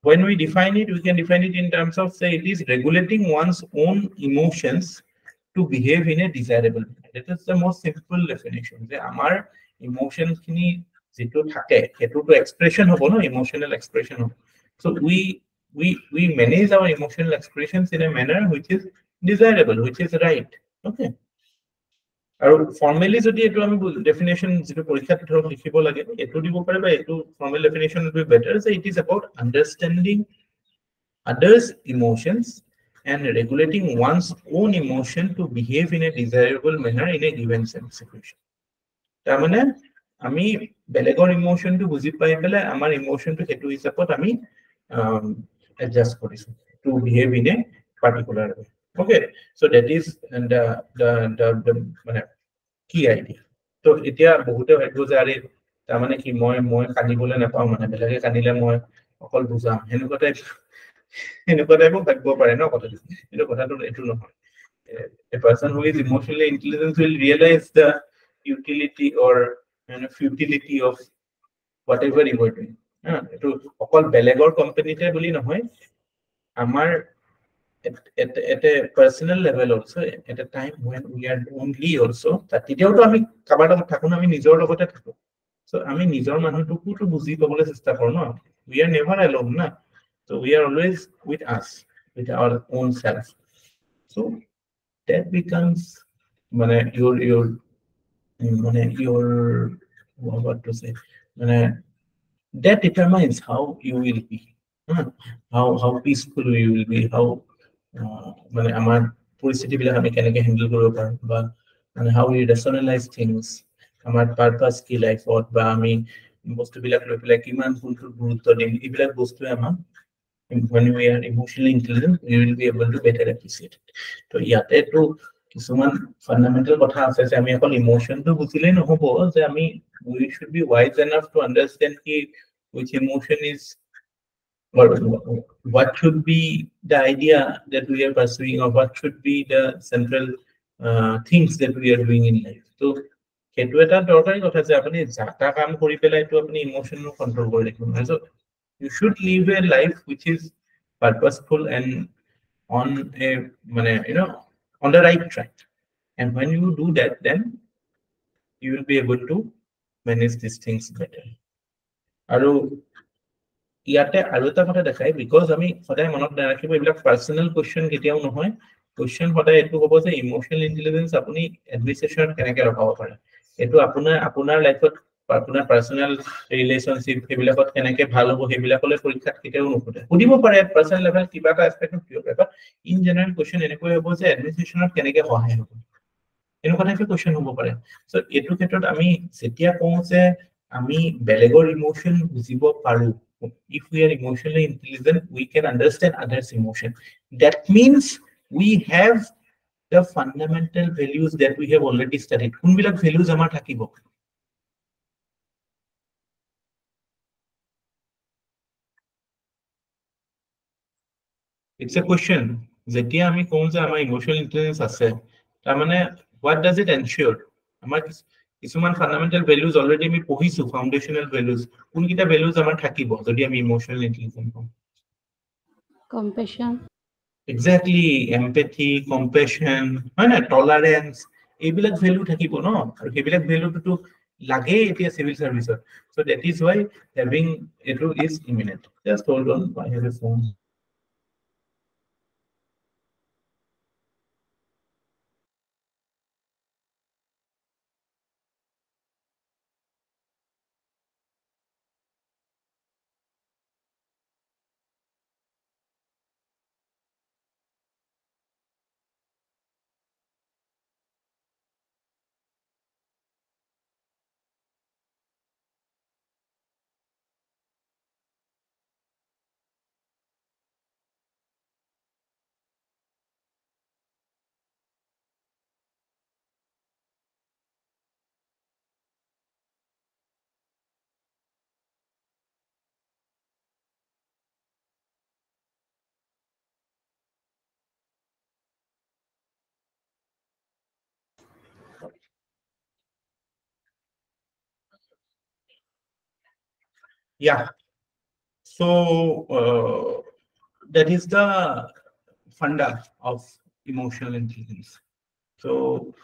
when we define it, we can define it in terms of say it is regulating one's own emotions to behave in a desirable manner. That is the most simple definition. যে আমাৰ emotion খিনি যেটো থাকে হেতু তো expression হবো no emotional expression হবো. So we manage our emotional expressions in a manner which is desirable, which is right. Okay. আৰু ফৰ্মালি যদি এটো আমি ডেফিনেশন যেটো পৰীক্ষাত ধৰক লিখিব লাগে এটো দিব পাৰে বা এটো formal definition will be better so it is about understanding others emotions and regulating one's own emotion to behave in a desirable manner in a given situation. তাৰ মানে আমি বেলেগৰ ইমোশন টো বুজি পাই পেলাই আমাৰ ইমোশন টো হেতু হিচাপত আমি adjust কৰিছো to behave in a particular way. Okay, so that is the মানে কি idea. তো এতিয়া বহুতে ভাবিব যে আৰে তাৰ মানে কি মই কানিবলৈ নাপাও মানে বেলেগে কানিলে মই অকল বুজাম হেনুকা টাইপো ভাবিব পাৰে ন কথাটো কিন্তু কথাটো এটো নহয়. A person who is emotionally intelligent will realize the utility or futility of whatever you are doing. এটো অকল বেলেগৰ কোম্পানীতে বুলি নহয় আমাৰ at a personal level also at a time when we are lonely also তেতিয়াও তো আমি কাবাৰ লগত থাকো আমি নিজৰ লগতে থাকো so আমি নিজৰ মানুহটোকো তো বুজি পাবলৈ চেষ্টা কৰো ন we are never alone na so we are always with us with our own self so that becomes মানে your what to say মানে that determines how you will be how peaceful you will be how মানে আমাৰ পৰিস্থিতি বিলাক আমি কেনেকৈ handle কৰিব পাৰো বা মানে how we rationalize things আমাৰ purpose কি লাইফত বা আমি বস্তুবিলাক লৈ পেলাই কিমান কোনটো গুৰুত্ব দিম এইবিলাক বস্তুৱে আমাক when we are emotionally intelligent we will be able to better appreciate it তো ইয়াতে তো কিছুমান ফান্ডামেন্টাল কথা আছে যে আমি অকল ইমোশনটো বুজিলেই নহব যে আমি we should be wise enough to understand কি which emotion is what should be the idea that we are pursuing or what should be the central things that we are doing in life so hetu eta dorkari kotha je apni jata kaam kori pelai to apni emotion no control kori rakhibon so you should live a life which is purposeful and on a on the right track and when you do that then you will be able to manage these things better aru ইয়াতে আৰু এটা কথা দেখাই because আমি সদায় মনত ৰাখিব এইবিলাক পাৰ্সোনাল কোৱেশ্চন কেতিয়াও নহয় কোৱেশ্চন সদায় এটো হ'ব যে ইমোশনাল ইন্টেলিজেন্স আপুনি এডমিনিষ্ট্ৰেচনত কেনেকৈ ৰখাব পাৰে এটো আপোনাৰ লাইফত আপোনাৰ পাৰ্সোনাল ৰিলেশনশিপ হেবিলাকত কেনেকৈ ভাল হ'ব হেবিলাকলৈ পৰীক্ষাত কেতিয়াও নুখুধে সুধিব পাৰে পাৰ্সোনাল লেভেল কিবা এটা এস্পেক্টত কিয় পাৰে বাট ইন জেনাৰেল কোৱেশ্চন এনেকৈ হ'ব যে এডমিনিষ্ট্ৰেচনত কেনেকৈ সহায় হ'ব এনেকুৱা টাইপৰ কোৱেশ্চন হ'ব পাৰে সো এটো ক্ষেত্ৰত আমি যেতিয়া কওঁ যে আমি বেলেগৰ ইমোশন বুজিব পাৰো if we are emotionally intelligent we can understand others emotion that means we have the fundamental values that we have already studied kunbilak values amar thakibo it's a question jetia ami kong je amar emotional intelligence ase tar mane what does it ensure amar কিছুমান fundamental values already আমি পঢ়িছো foundational values কোনকিটা values আমাৰ থাকিব যদি আমি emotional intelligent হম কম্পেশন exactly empathy কম্পেশন হয় না tolerance এইবিলাক ভ্যালু থাকিব ন আৰু সেইবিলাক ভ্যালুটো লাগে এতিয়া civil সার্ভিসত so that is why having it is imminent just hold on I have a phone Yeah. So that is the funda of emotional intelligence. So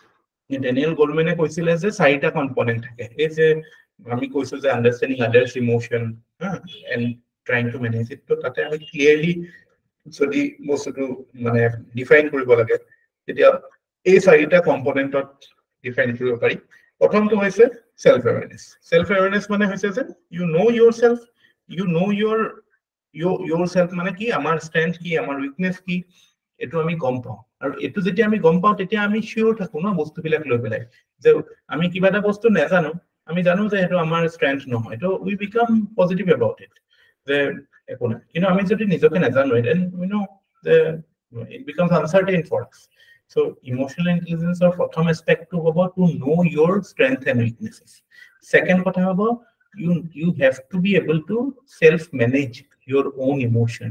Daniel Goleman কৈছিলে যে চাৰিটা কম্পোনেন্ট থাকে এই যে আমি কৈছো যে আন্ডাৰষ্টেণ্ডিং আদাৰ্স emotion and trying to manage it তো তাতে আমি ক্লিয়াৰলি যদি বস্তুটো মানে ডিফাইন কৰিব লাগে তেতিয়া এই চাৰিটা কম্পোনেন্টত ডিফাইন কৰিব পাৰি প্ৰথমটো হৈছে self awareness মানে হৈছে যে you know yourself, you know yourself মানে কি আমাৰ strength কি আমাৰ weakness কি এটো আমি গম পাওঁ আৰু এটো যেতিয়া আমি গম পাওঁ তেতিয়া আমি শিওর থাকো না বস্তুবিলাক লৈ পেলাই যে আমি কিবা এটা বস্তু নাজানো আমি জানো যে এটো আমাৰ strength নহয় তো we become positive about it যে একো না কিন্তু আমি যদি নিজকে নাজানো then we know it becomes uncertain for us. So emotional intelligence or prothom aspect to about to know your strengths and weaknesses. Second কথা হ'ব you have to be able to self manage your own emotion.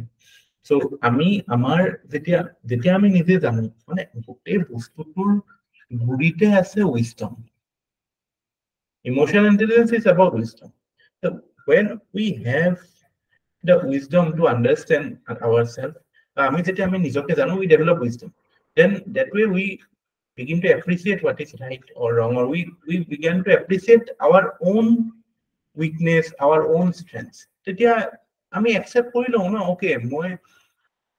So আমি আমাৰ যেতিয়া আমি নিজে জানো মানে গোটেই বস্তুটোৰ গুৰিতে আছে wisdom. Emotional intelligence is about wisdom. So when we have the wisdom to understand ourselves, আমি যেতিয়া আমি নিজকে জানো we develop wisdom. Then that way we begin to appreciate what is right or wrong, or we begin to appreciate our own weakness, our own strengths. তেতিয়া আমি accept কৰি লওঁ না okay মই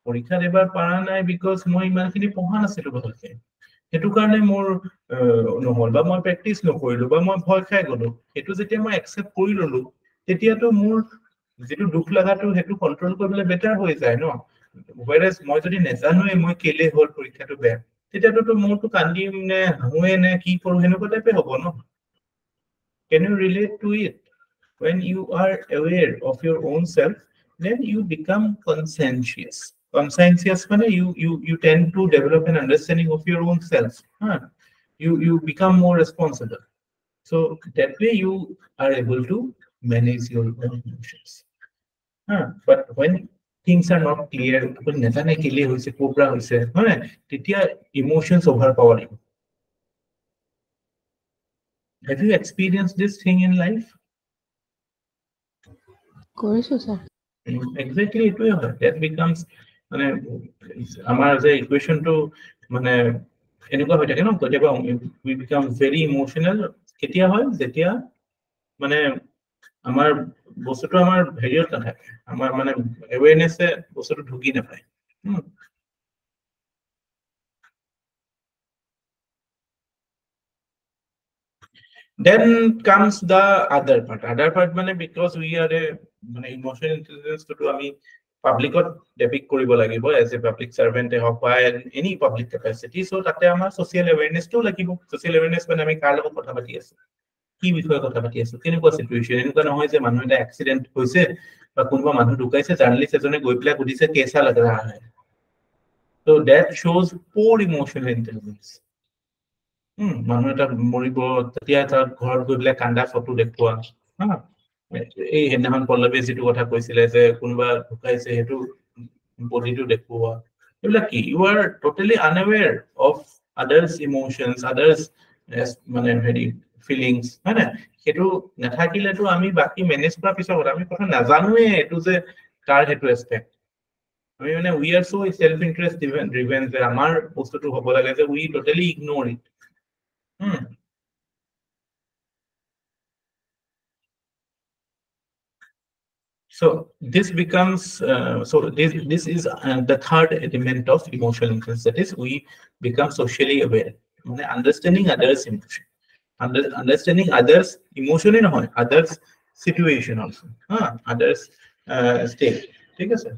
পৰীক্ষা দেবাৰ পাৰা নাই because মই ইমানখিনি পঢ়া নাছিলো ভালকে হেতু কাৰণে মোৰ নহল বা মই প্ৰেক্টিস নকৰিলো বা মই ভয় খাই গলো হেতু যেতিয়া মই accept কৰি ললো তেতিয়া তো মোৰ যেটো দুখ লাগাটো হেতু কন্ট্ৰোল কৰিবলৈ বেটাৰ হৈ যায় ন whereas মই যদি নেজানোই মই কেলে হল পৰীক্ষাটো বেয়া তেতিয়া তো মোৰটো কান্দিম নে হুৱে নে কি কৰো হেনেকুৱা টাইপে হ'ব ন can you relate to it when you are aware of your own self then you become conscientious মানে you tend to develop an understanding of your own self you become more responsible so that way you are able to manage your own emotions but when things are not clear when নেজানে কেলে হৈছে cobra হৈছে হয় তেতিয়া emotions overpower you. Have you experienced this thing in life? কৰিছো sir Exactly it will that becomes মানে আমাৰ যে ইকুৱেশনটো মানে এনেকুৱা হৈ থাকে ন কেতিয়াবা we become very emotional কেতিয়া হয় যেতিয়া মানে আমাৰ বস্তুটো আমাৰ হেৰিয়ত নাথাকে আমাৰ মানে awareness-এ বস্তুটো ঢুকি নাপায় Then comes the other part মানে because we are a মানে emotional intelligence to আমি পাবলিকত ডেপিক কৰিব লাগিব as a public servant হওক বা any public capacity so তাতে আমাৰ social awareness টো লাগিব social awareness মানে আমি কাৰ লগত কথা পাতি আছো কি বিষয়ে কথা পাতি আছো কেনেকুৱা সিচুৱেচন এনেকুৱা নহয় যে মানুহ এটা এক্সিডেন্ট হৈছে বা কোনোবা মানুহ ঢুকাইছে জাৰ্নালিষ্ট এজনে গৈ পেলাই সুধিছে কেসা লাগ ৰহা है so that shows poor emotional intelligence মানুহ এটা মৰিব তেতিয়া তাৰ ঘৰত গৈ পেলাই কান্দা ফটো দেখুৱা এই হেদিনাখন পল্লৱী যেটো কথা কৈছিলে যে কোনোবা ঢুকাইছে হেতু বডিটো দেখুৱা এইবিলাক কি you are totally unaware of others emotions others মানে হেৰি feelings হয় না হেতু নাথাকিলেতো আমি বাকি মেনেজ কৰা পিছত আমি কথা নাজানোৱে এটো যে কাৰ হেতু এসপেক্ট আমি মানে we are so self interest driven যে আমাৰ বস্তুটো হ'ব লাগে যে we totally ignore it So this becomes this is the third element of emotional intelligence that is we become socially aware understanding others emotion understanding others emotion in others situation also others state ঠিক আছে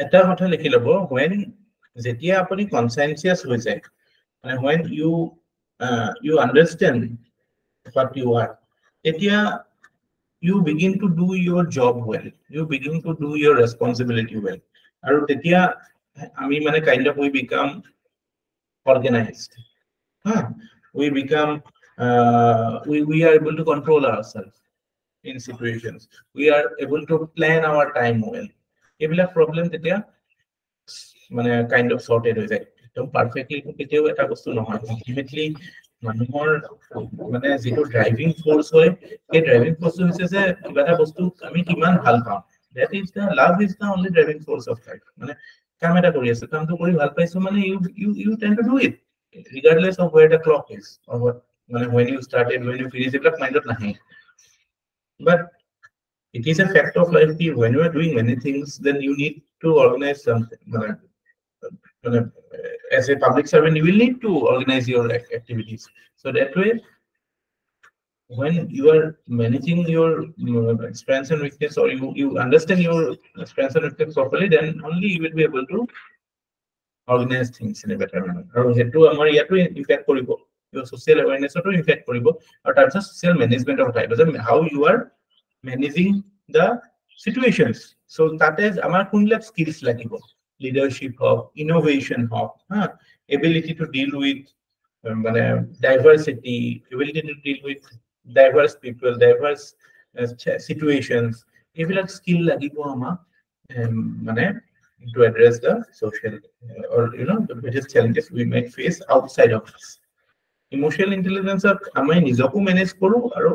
এটা কথা লিখি লব when যেতিয়া আপুনি conscientious হৈ যায় মানে when you understand what you are এতিয়া you begin to do your job well you begin to do your responsibility well আৰু তেতিয়া আমি মানে kind of we become organized We become we are able to control ourselves in situations. We are able to plan our time well. Ebila problem tetia মানে kind of sorted হৈ যায় একদম perfectly কেতিয়াও এটা বস্তু নহয় ultimately মানুহৰ মানে যেটো ড্ৰাইভিং ফোৰ্স হয় এই ড্ৰাইভিং ফোর্স হৈছে যে কিবা এটা বস্তু আমি কিমান ভাল পাওঁ that is the love is the only driving force of life মানে কাম এটা কৰি আছে কামটো কৰি ভাল পাইছো মানে you tend to do it regardless of where the clock is or what মানে when you started when you finish it mindot nahe but it is a fact of life that when you are doing many things then you need to organize something as a public servant you will need to organize your activities so that way when you are managing your strengths and weakness or you understand your strengths and weakness properly then only you will be able to organize things in a better manner aru hetu amar yato impact koribo your social awareness to impact koribo or types of social management of time how you are managing the situations so that is amar kunlak skills lagibo leadership of innovation of ability to deal with diversity ability to deal with diverse people diverse situations ebilak skill lagibo amar mane to address the social or the biggest challenges we might face outside of us emotional intelligence amai nijoku manage koru aru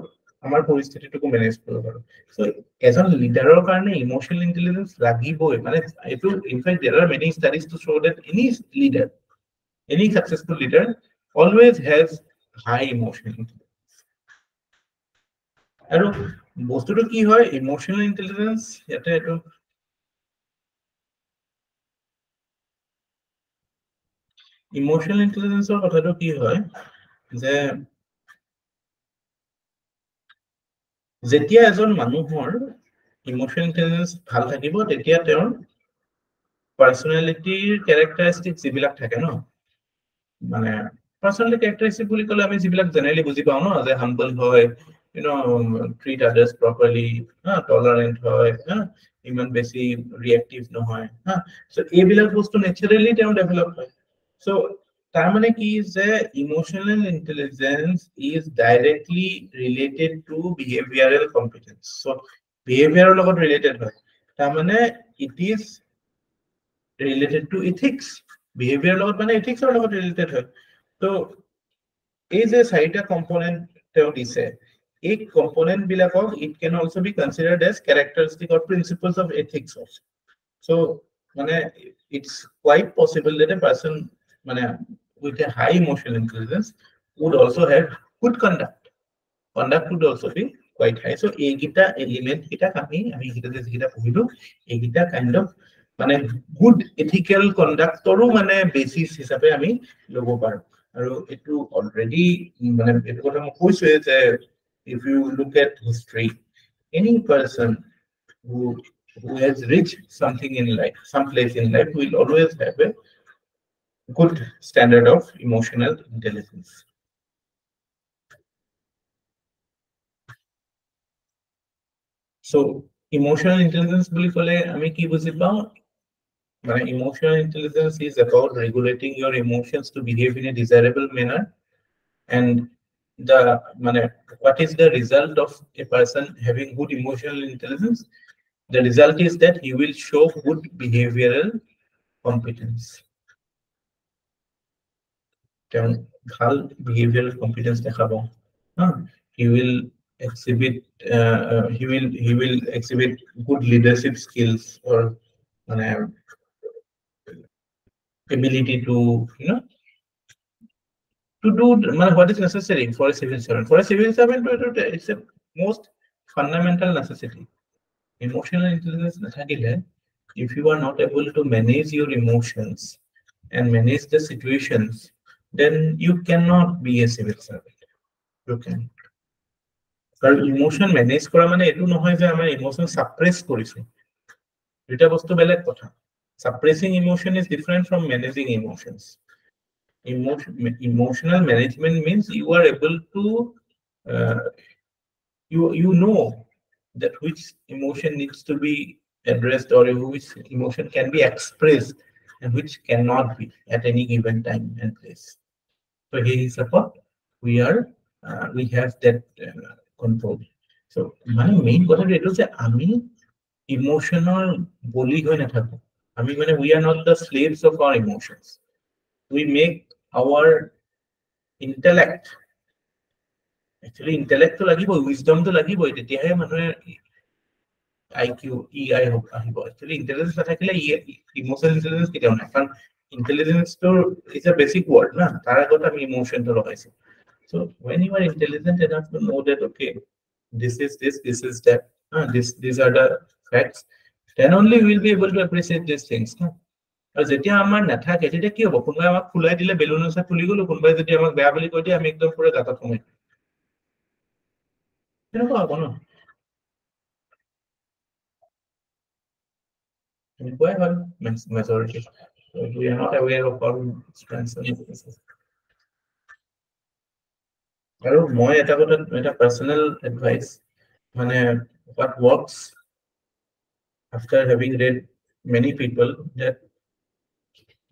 amar poristititoku manage koru paru so as a leader or karone emotional intelligence lagiboi mane etu in fact there are many studies to show that any leader any successful leader always has high emotional intelligence aru bostuto ki hoy emotional intelligence eta etu emotional intelligence or কথাটো কি হয় যে যেতিয়া এজন মানুহৰ emotional intelligence ভাল থাকিব তেতিয়া তেওঁৰ পাৰ্সোনালিটিৰ ক্যাৰেক্টাৰিস্টিক্স যিবিলাক থাকে ন মানে পাৰ্সোনালিটি ক্যাৰেক্টাৰিস্টিক বুলি কলে আমি যিবিলাক জেনাৰেলি বুজি পাওঁ ন যে হাম্বল হয় treat others properly tolerant হয় ইমান বেছি ৰিএক্টিভ নহয় সো এইবিলাক বস্তু ন্যাচাৰালি তেওঁ ডেভেলপ হয় so তাৰমানে কি যে emotional intelligence is directly related to behavioral competence so behavioral লগত related হয় তাৰমানে it is related to ethics behavior লগত মানে ethics ৰ লগত related হয় so এই যে চাৰিটা কম্পোনেন্ট তেওঁ দিছে এই কম্পোনেন্ট বিলাকক it can also be considered as characteristic or principles of ethics also so মানে it's quite possible that a person with a high emotional intelligence would also have good conduct would also be quite high so egita element kita kami egita je egita pohilu egita kind of good ethical conduct oru basis hisabe ami lobo paru aru etu already etu kotha mo koisu je if you look at history any person who has reached something in life some place in life will always have a good standard of emotional intelligence so emotional intelligence boli kole ami ki buji pao emotional intelligence is about regulating your emotions to behave in a desirable manner and the what is the result of a person having good emotional intelligence the result is that he will show good behavioral competence ভাল behavioral competence দেখাব he will exhibit good leadership skills or ability to to do what is necessary for a civil servant it's a most fundamental necessity emotional intelligence nathakile if you are not able to manage your emotions and manage the situations then you cannot be a civil servant you can because emotion manage kora etu nohoy je amar emotion suppress korisu eta bostu beleg kotha suppressing emotion is different from managing emotions emotional management means you are able to you know that which emotion needs to be addressed or which emotion can be expressed and which cannot be at any given time and place So he support we have that control. So my main কথা এইটো যে আমি emotional বলি হৈ নাথাকো আমি মানে we are not the slaves of our emotions. We make our intellect actually intellect to লাগিব wisdom to লাগিব তেতিয়াহে মানুহে IQ EI হোক আহিব actually intelligence নাথাকিলে emotional intelligence কেতিয়াও নাই কাৰণ intelligence to is a basic word না তাৰ আগত আমি emotion to লগাইছো. So when you are intelligent enough to know that okay this is that these are the facts, then only we will be able to appreciate these things. আৰু যেতিয়া আমাৰ নাথাকে তেতিয়া কি হ'ব কোনোবাই আমাক ফুলাই দিলে বেলুন আছে ফুলি গ'লো কোনোবাই যদি আমাক বেয়া বুলি কৈ দিয়ে আমি একদম পুৰা গাঁতত সোমাই এনেকুৱা হ'ব ন এনেকুৱাই হয় majority. So we are not aware of our strengths and weaknesses. আৰু মই এটা কথা এটা personal advice মানে what works after having read many people that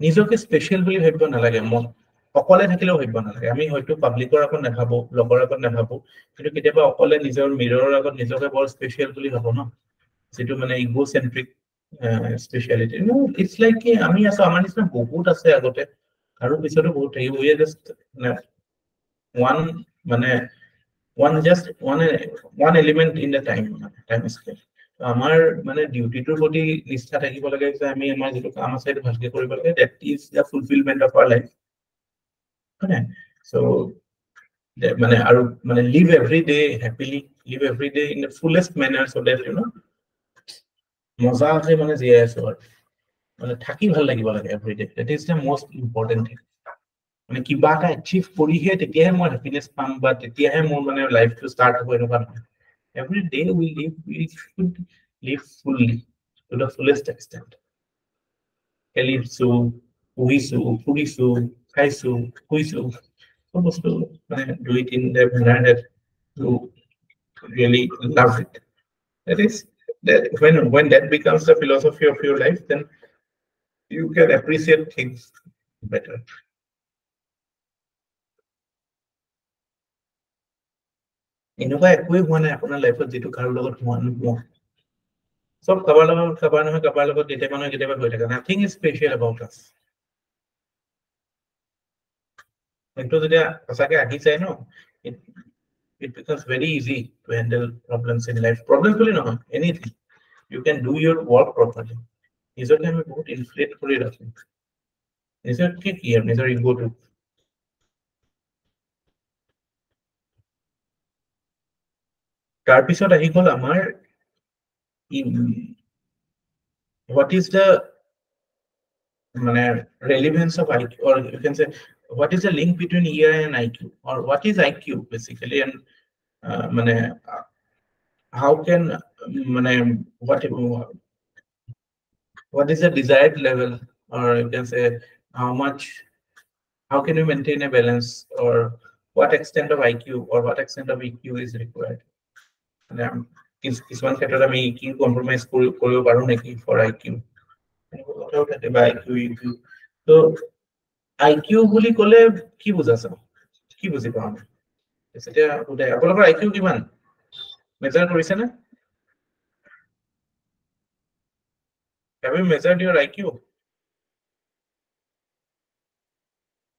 নিজকে স্পেশাল বুলি ভাবিব নালাগে মই অকলে থাকিলেও ভাবিব নালাগে আমি হয়তো পাব্লিকৰ আগত নাভাবো লগৰ আগত নাভাবো কিন্তু কেতিয়াবা অকলে নিজৰ মিৰৰৰ আগত নিজকে বৰ স্পেশাল বুলি ভাবো ন যেটো মানে ইগোসেন্ট্ৰিক স্পেশালিটি নো ইটস লাইক কি আমি আছো আমাৰ নিচিনা বহুত আছে আগতে আৰু পিছতো বহুত থাকিব we are just one element in the time scale. আমাৰ মানে ডিউটিটোৰ প্ৰতি নিষ্ঠা থাকিব লাগে যে আমি আমাৰ যেটো কাম আছে এটা ভালকৈ কৰিব লাগে that is the fulfillment of our life. Okay, so মানে আৰু মানে live every day happily, live every day in the fullest manner so that you know মজাকে মানে জীয়াই আছো মানে থাকি ভাল লাগিব লাগে every day. That is the most important thing. মানে কিবা এটা achieve কৰিহে তেতিয়াহে মই হ্যাপিনেস পাম বা তেতিয়াহে মোৰ মানে লাইফটো ষ্টাৰ্ট হ'ব এনেকুৱা নহয় every day we should live fully to the fullest extent. Elisu, uisu, purisu, kaisu, kuisu. Supposed to do it in the manner that you really love it. That is that when that becomes the philosophy of your life, then you can appreciate things better. এনেকুৱা একোৱে হোৱা নাই আপোনাৰ লাইফত যেটো কাৰো লগত হোৱা নাই সব কাবাৰ লগত কেতিয়াবা হৈ থাকে nothing is special about us কিন্তু যেতিয়া সঁচাকে আহি যায় ন it becomes very easy to handle problems in life problems বুলি নহয় anything you can do your work properly নিজকে আমি বহুত ইনফ্লেট কৰি ৰাখো নিজকে কি আৰু নিজৰ ইগোটো তাৰপিছত আহি গ'ল আমাৰ what is the relevance of IQ, or you can say what is the link between EI and IQ, or what is IQ basically, and how can what is the desired level, or you can say how can you maintain a balance, or what extent of IQ or what extent of EQ is required. কিছুমান ক্ষেত্ৰত আমি EQ compromise কৰিব পাৰো নেকি for IQ. So IQ বুলি ক'লে কি বুজাছা কি বুজি পাওঁ এতিয়া আপোনালোকৰ IQ কিমান মেজাৰ কৰিছে নে have you measured your IQ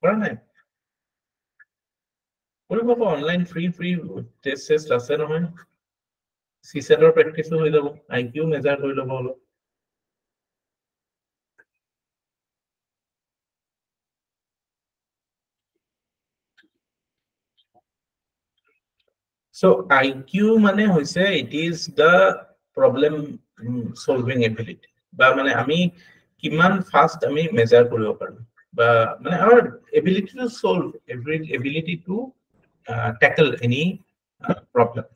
কৰা নাই কৰিব পাব অনলাইন ফ্ৰী টেষ্ট আছে নহয় CSATৰ প্ৰেক্টিসো হৈ যাব IQ মেজাৰ কৰি ল'ব অলপ So IQ মানে হৈছে it is the problem solving ability বা মানে আমি কিমান ফাস্ট আমি মেজাৰ কৰিব পাৰো বা মানে our ability to solve ability to tackle any problem.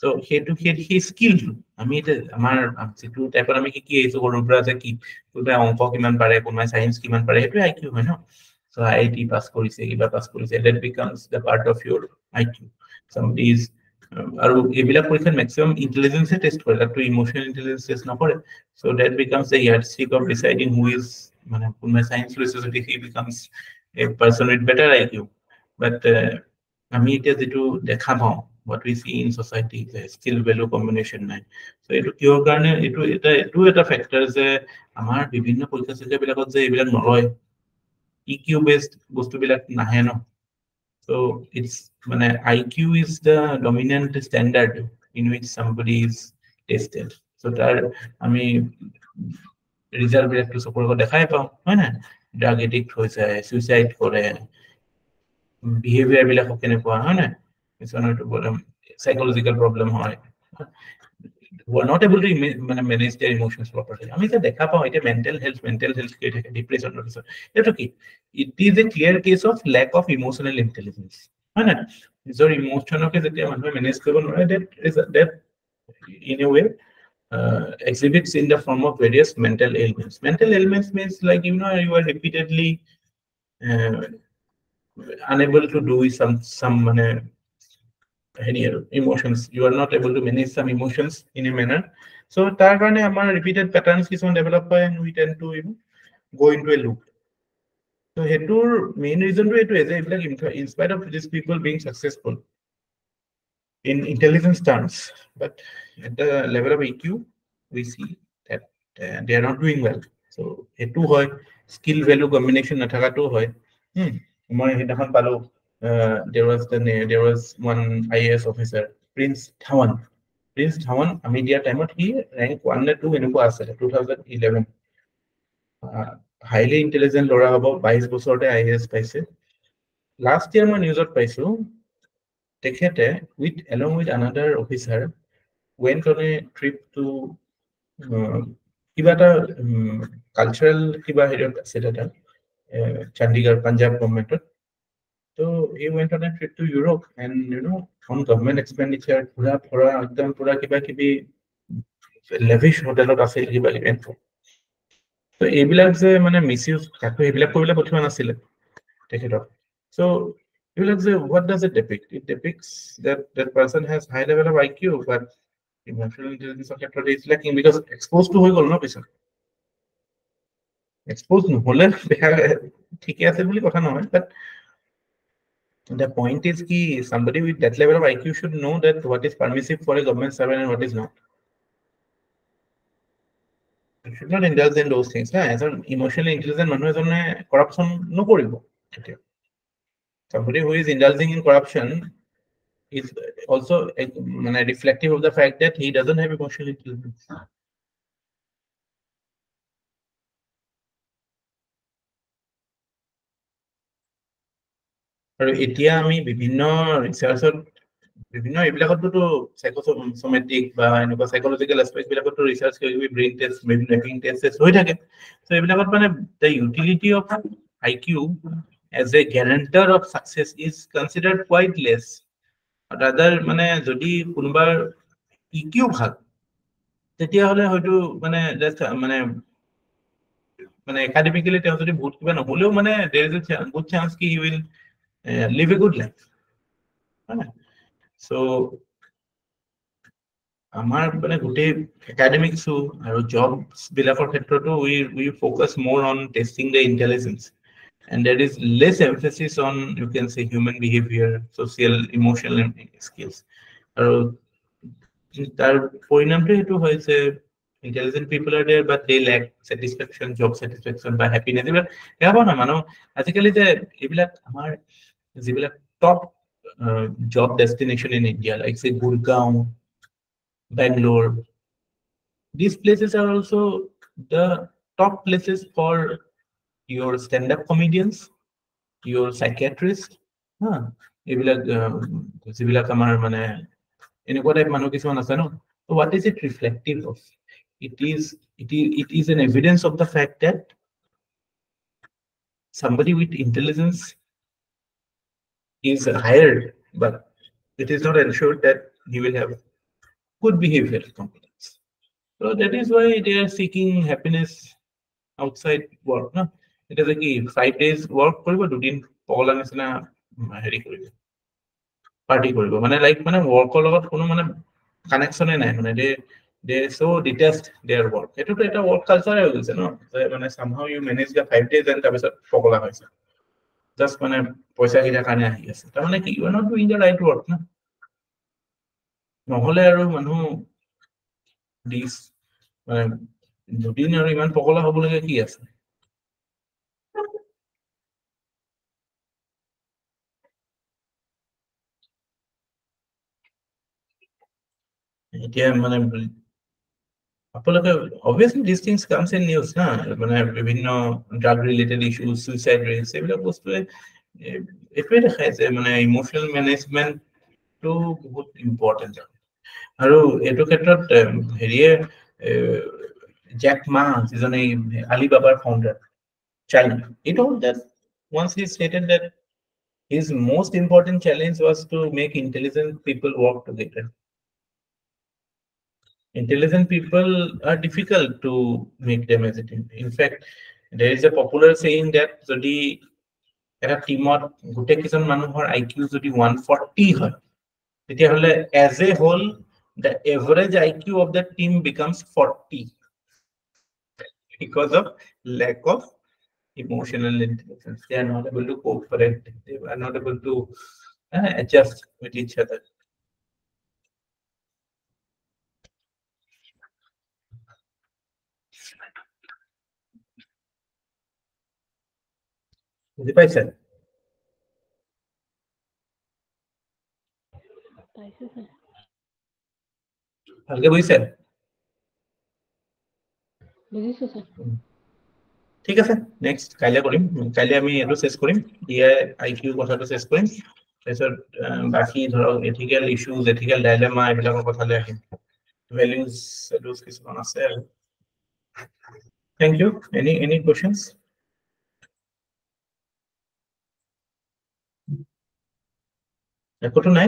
So he skill আমি এটা আমাৰ যেটো টাইপৰ আমি কি এইটো কৰোঁ পৰা যে কি কোনটা অংক কিমান পাৰে কোনটা সায়েন্স কিমান পাৰে সেইটো IQ হয় ন so IIT পাস কৰিছে কিবা পাস কৰিছে that becomes the part of your IQ. Somebody is আৰু এইবিলাক পৰীক্ষাত maximum intelligence test কৰে তাতো emotional intelligence test নকৰে so that becomes the yardstick of deciding who is মানে কোনটা সায়েন্স লৈছে যদি he becomes a person with better IQ but আমি এতিয়া যেটো দেখা পাওঁ what we see in society skill value combination নাই so এটো কিহৰ কাৰণে এটো এটা ফ্যাক্টৰ যে আমাৰ বিভিন্ন পৰীক্ষা চৰীক্ষা বিলাকত যে এইবিলাক নলয় EQ based বস্তুবিলাক নাহে ন so it's মানে IQ is the dominant standard in which somebody is tested so তাৰ আমি ৰিজাল্ট বিলাকটো সপৰক দেখাই পাওঁ হয় না ড্ৰাগ এডিক্ট হৈছে সুইসাইড কৰে behavior বিলাক কেনেকুৱা হয় না কিছুমানটো psychological problem হয় who are not able to manage their emotions properly আমি যে দেখা পাওঁ এটা mental health কে থাকে depression এটো কি it is a clear case of lack of emotional intelligence হয় না নিজৰ ইমোশনকে যেতিয়া মানুহে মেনেজ কৰিব নোৱাৰে that in a way exhibits in the form of various mental ailments means like you are repeatedly unable to do some emotions you are not able to manage some emotions in a manner so tar karone amar repeated patterns kisone develop hoy and we tend to go into a loop so hetur main reason to etu is in spite of these people being successful in intelligence terms but at the level of EQ we see that they are not doing well so hetu hoy skill value combination nathaka to hoy মই হেডাখন পালো there was one IAS officer Prince Dhawan আমি দিয়া টাইমত হি rank 1 নে 2 এনেকুৱা আছিল 2011 highly intelligent লৰা হ'ব 22 বছৰতে IAS পাইছে last year মই নিউজত পাইছো তেখেতে along with another officer went on a trip to কিবা এটা cultural কিবা হেৰিত আছিল এটা Chandigarh Punjab government so he went on a trip to Europe and on government expenditure pura kiba lavish hotelot asil kiba event so ebilak je mane misuse takto ebilak korile pothwa nasile teketok so ebilak je what does it depict it depicts that person has high level of IQ but emotional intelligence is lacking because exposed to hoy gol no pisa exposed no hole thike ase boli kotha nohoy but the point is ki somebody with that level of IQ should know that what is permissive for a government servant and what is not. You should not indulge in those things. As an emotionally intelligent man, corruption no koribo. Somebody who is indulging in corruption is also reflective of the fact that he doesn't have emotional intelligence. আৰু এতিয়া আমি বিভিন্ন ৰিসাৰ্চত বিভিন্ন এইবিলাকতো সাইকোসোমেটিক বা এনেকুৱা psychological aspect বিলাকতো research কৰি ব্ৰেইন টেষ্ট মেপিং টেষ্ট হৈ থাকে সো এইবিলাকত the utility of IQ as a guarantor of success is considered quite less rather যদি কোনবা EQ ভাল তেতিয়া হলে হয়তো just academically তেওঁ যদি বহুত কিবা নহলেও there is a good chance he will live a good life so amar gute academics aru jobs bilakor khetroto we focus more on testing the intelligence and there is less emphasis on you can say human behavior social emotional skills aru tar porinam to etu hoise intelligent people are there but they lack satisfaction job satisfaction by happiness eba na mano ajikali je ebilak amar jibilak top job destination in India like say Gurgaon Bangalore these places are also the top places for your stand-up comedians your psychiatrists ebilak jibilak amar enekwa type manu kisman ase no so what is it reflective of it is an evidence of the fact that somebody with intelligence is hired but it is not ensured that he will have good behavioral competence so that is why they are seeking happiness outside work no it is like 5 days work koribo 2 din pola nisna heri koribo party koribo like work logot kono connection e nai they so detest their work eto to eta work culture hoise no somehow you manage the 5 days and tabisot pogola hoise just মানে পইচা কেইটাৰ কাৰণে আহি আছে তাৰমানে কি you are not doing the right work না নহলে আৰু মানুহ দিছ মানে দুদিন আৰু ইমান পগলা হবলগীয়া কি আছে এতিয়া মানে আপোনালোকে obviously these things comes in news না মানে বিভিন্ন ড্ৰাগ ৰিলেটেড ইস্যুজ সুইসাইড ৰেটস এইবিলাক বস্তুৱে এইটোৱে দেখায় যে মানে ইমোশনাল মেনেজমেন্টটো বহুত ইম্পৰ্টেণ্ট আৰু এইটো ক্ষেত্ৰত হেৰিয়ে জেক মা যিজনে আলিবাবাৰ founder child he told that once he stated that his most important challenge was to make intelligent people work together. Intelligent people are difficult to make them as a team. In fact, there is a popular saying that যদি এটা টিমত গোটেই কিজন মানুহৰ IQ যদি 140 হয় তেতিয়াহলে as a whole the average IQ of the team becomes 40 because of lack of emotional intelligence. They are not able to cooperate. They are not able to adjust with each other. বুঝি পাইছে ভালকে বুঝিছে বুজিছো sir ঠিক আছে next কাইলে কৰিম কাইলে আমি এটো চেছ কৰিম ডিআই আইকিউ কথাটো চেছ কৰিম তাৰপিছত বাকি ধৰক এথিক্যাল ইস্যুজ এথিক্যাল ডাইলেমা এইবিলাকৰ কথালৈ আহিম ভ্যালুজ কিছুমান আছে আৰু থ্যাংক ইউ এনি কোৱেশ্চনছ একোটো নাই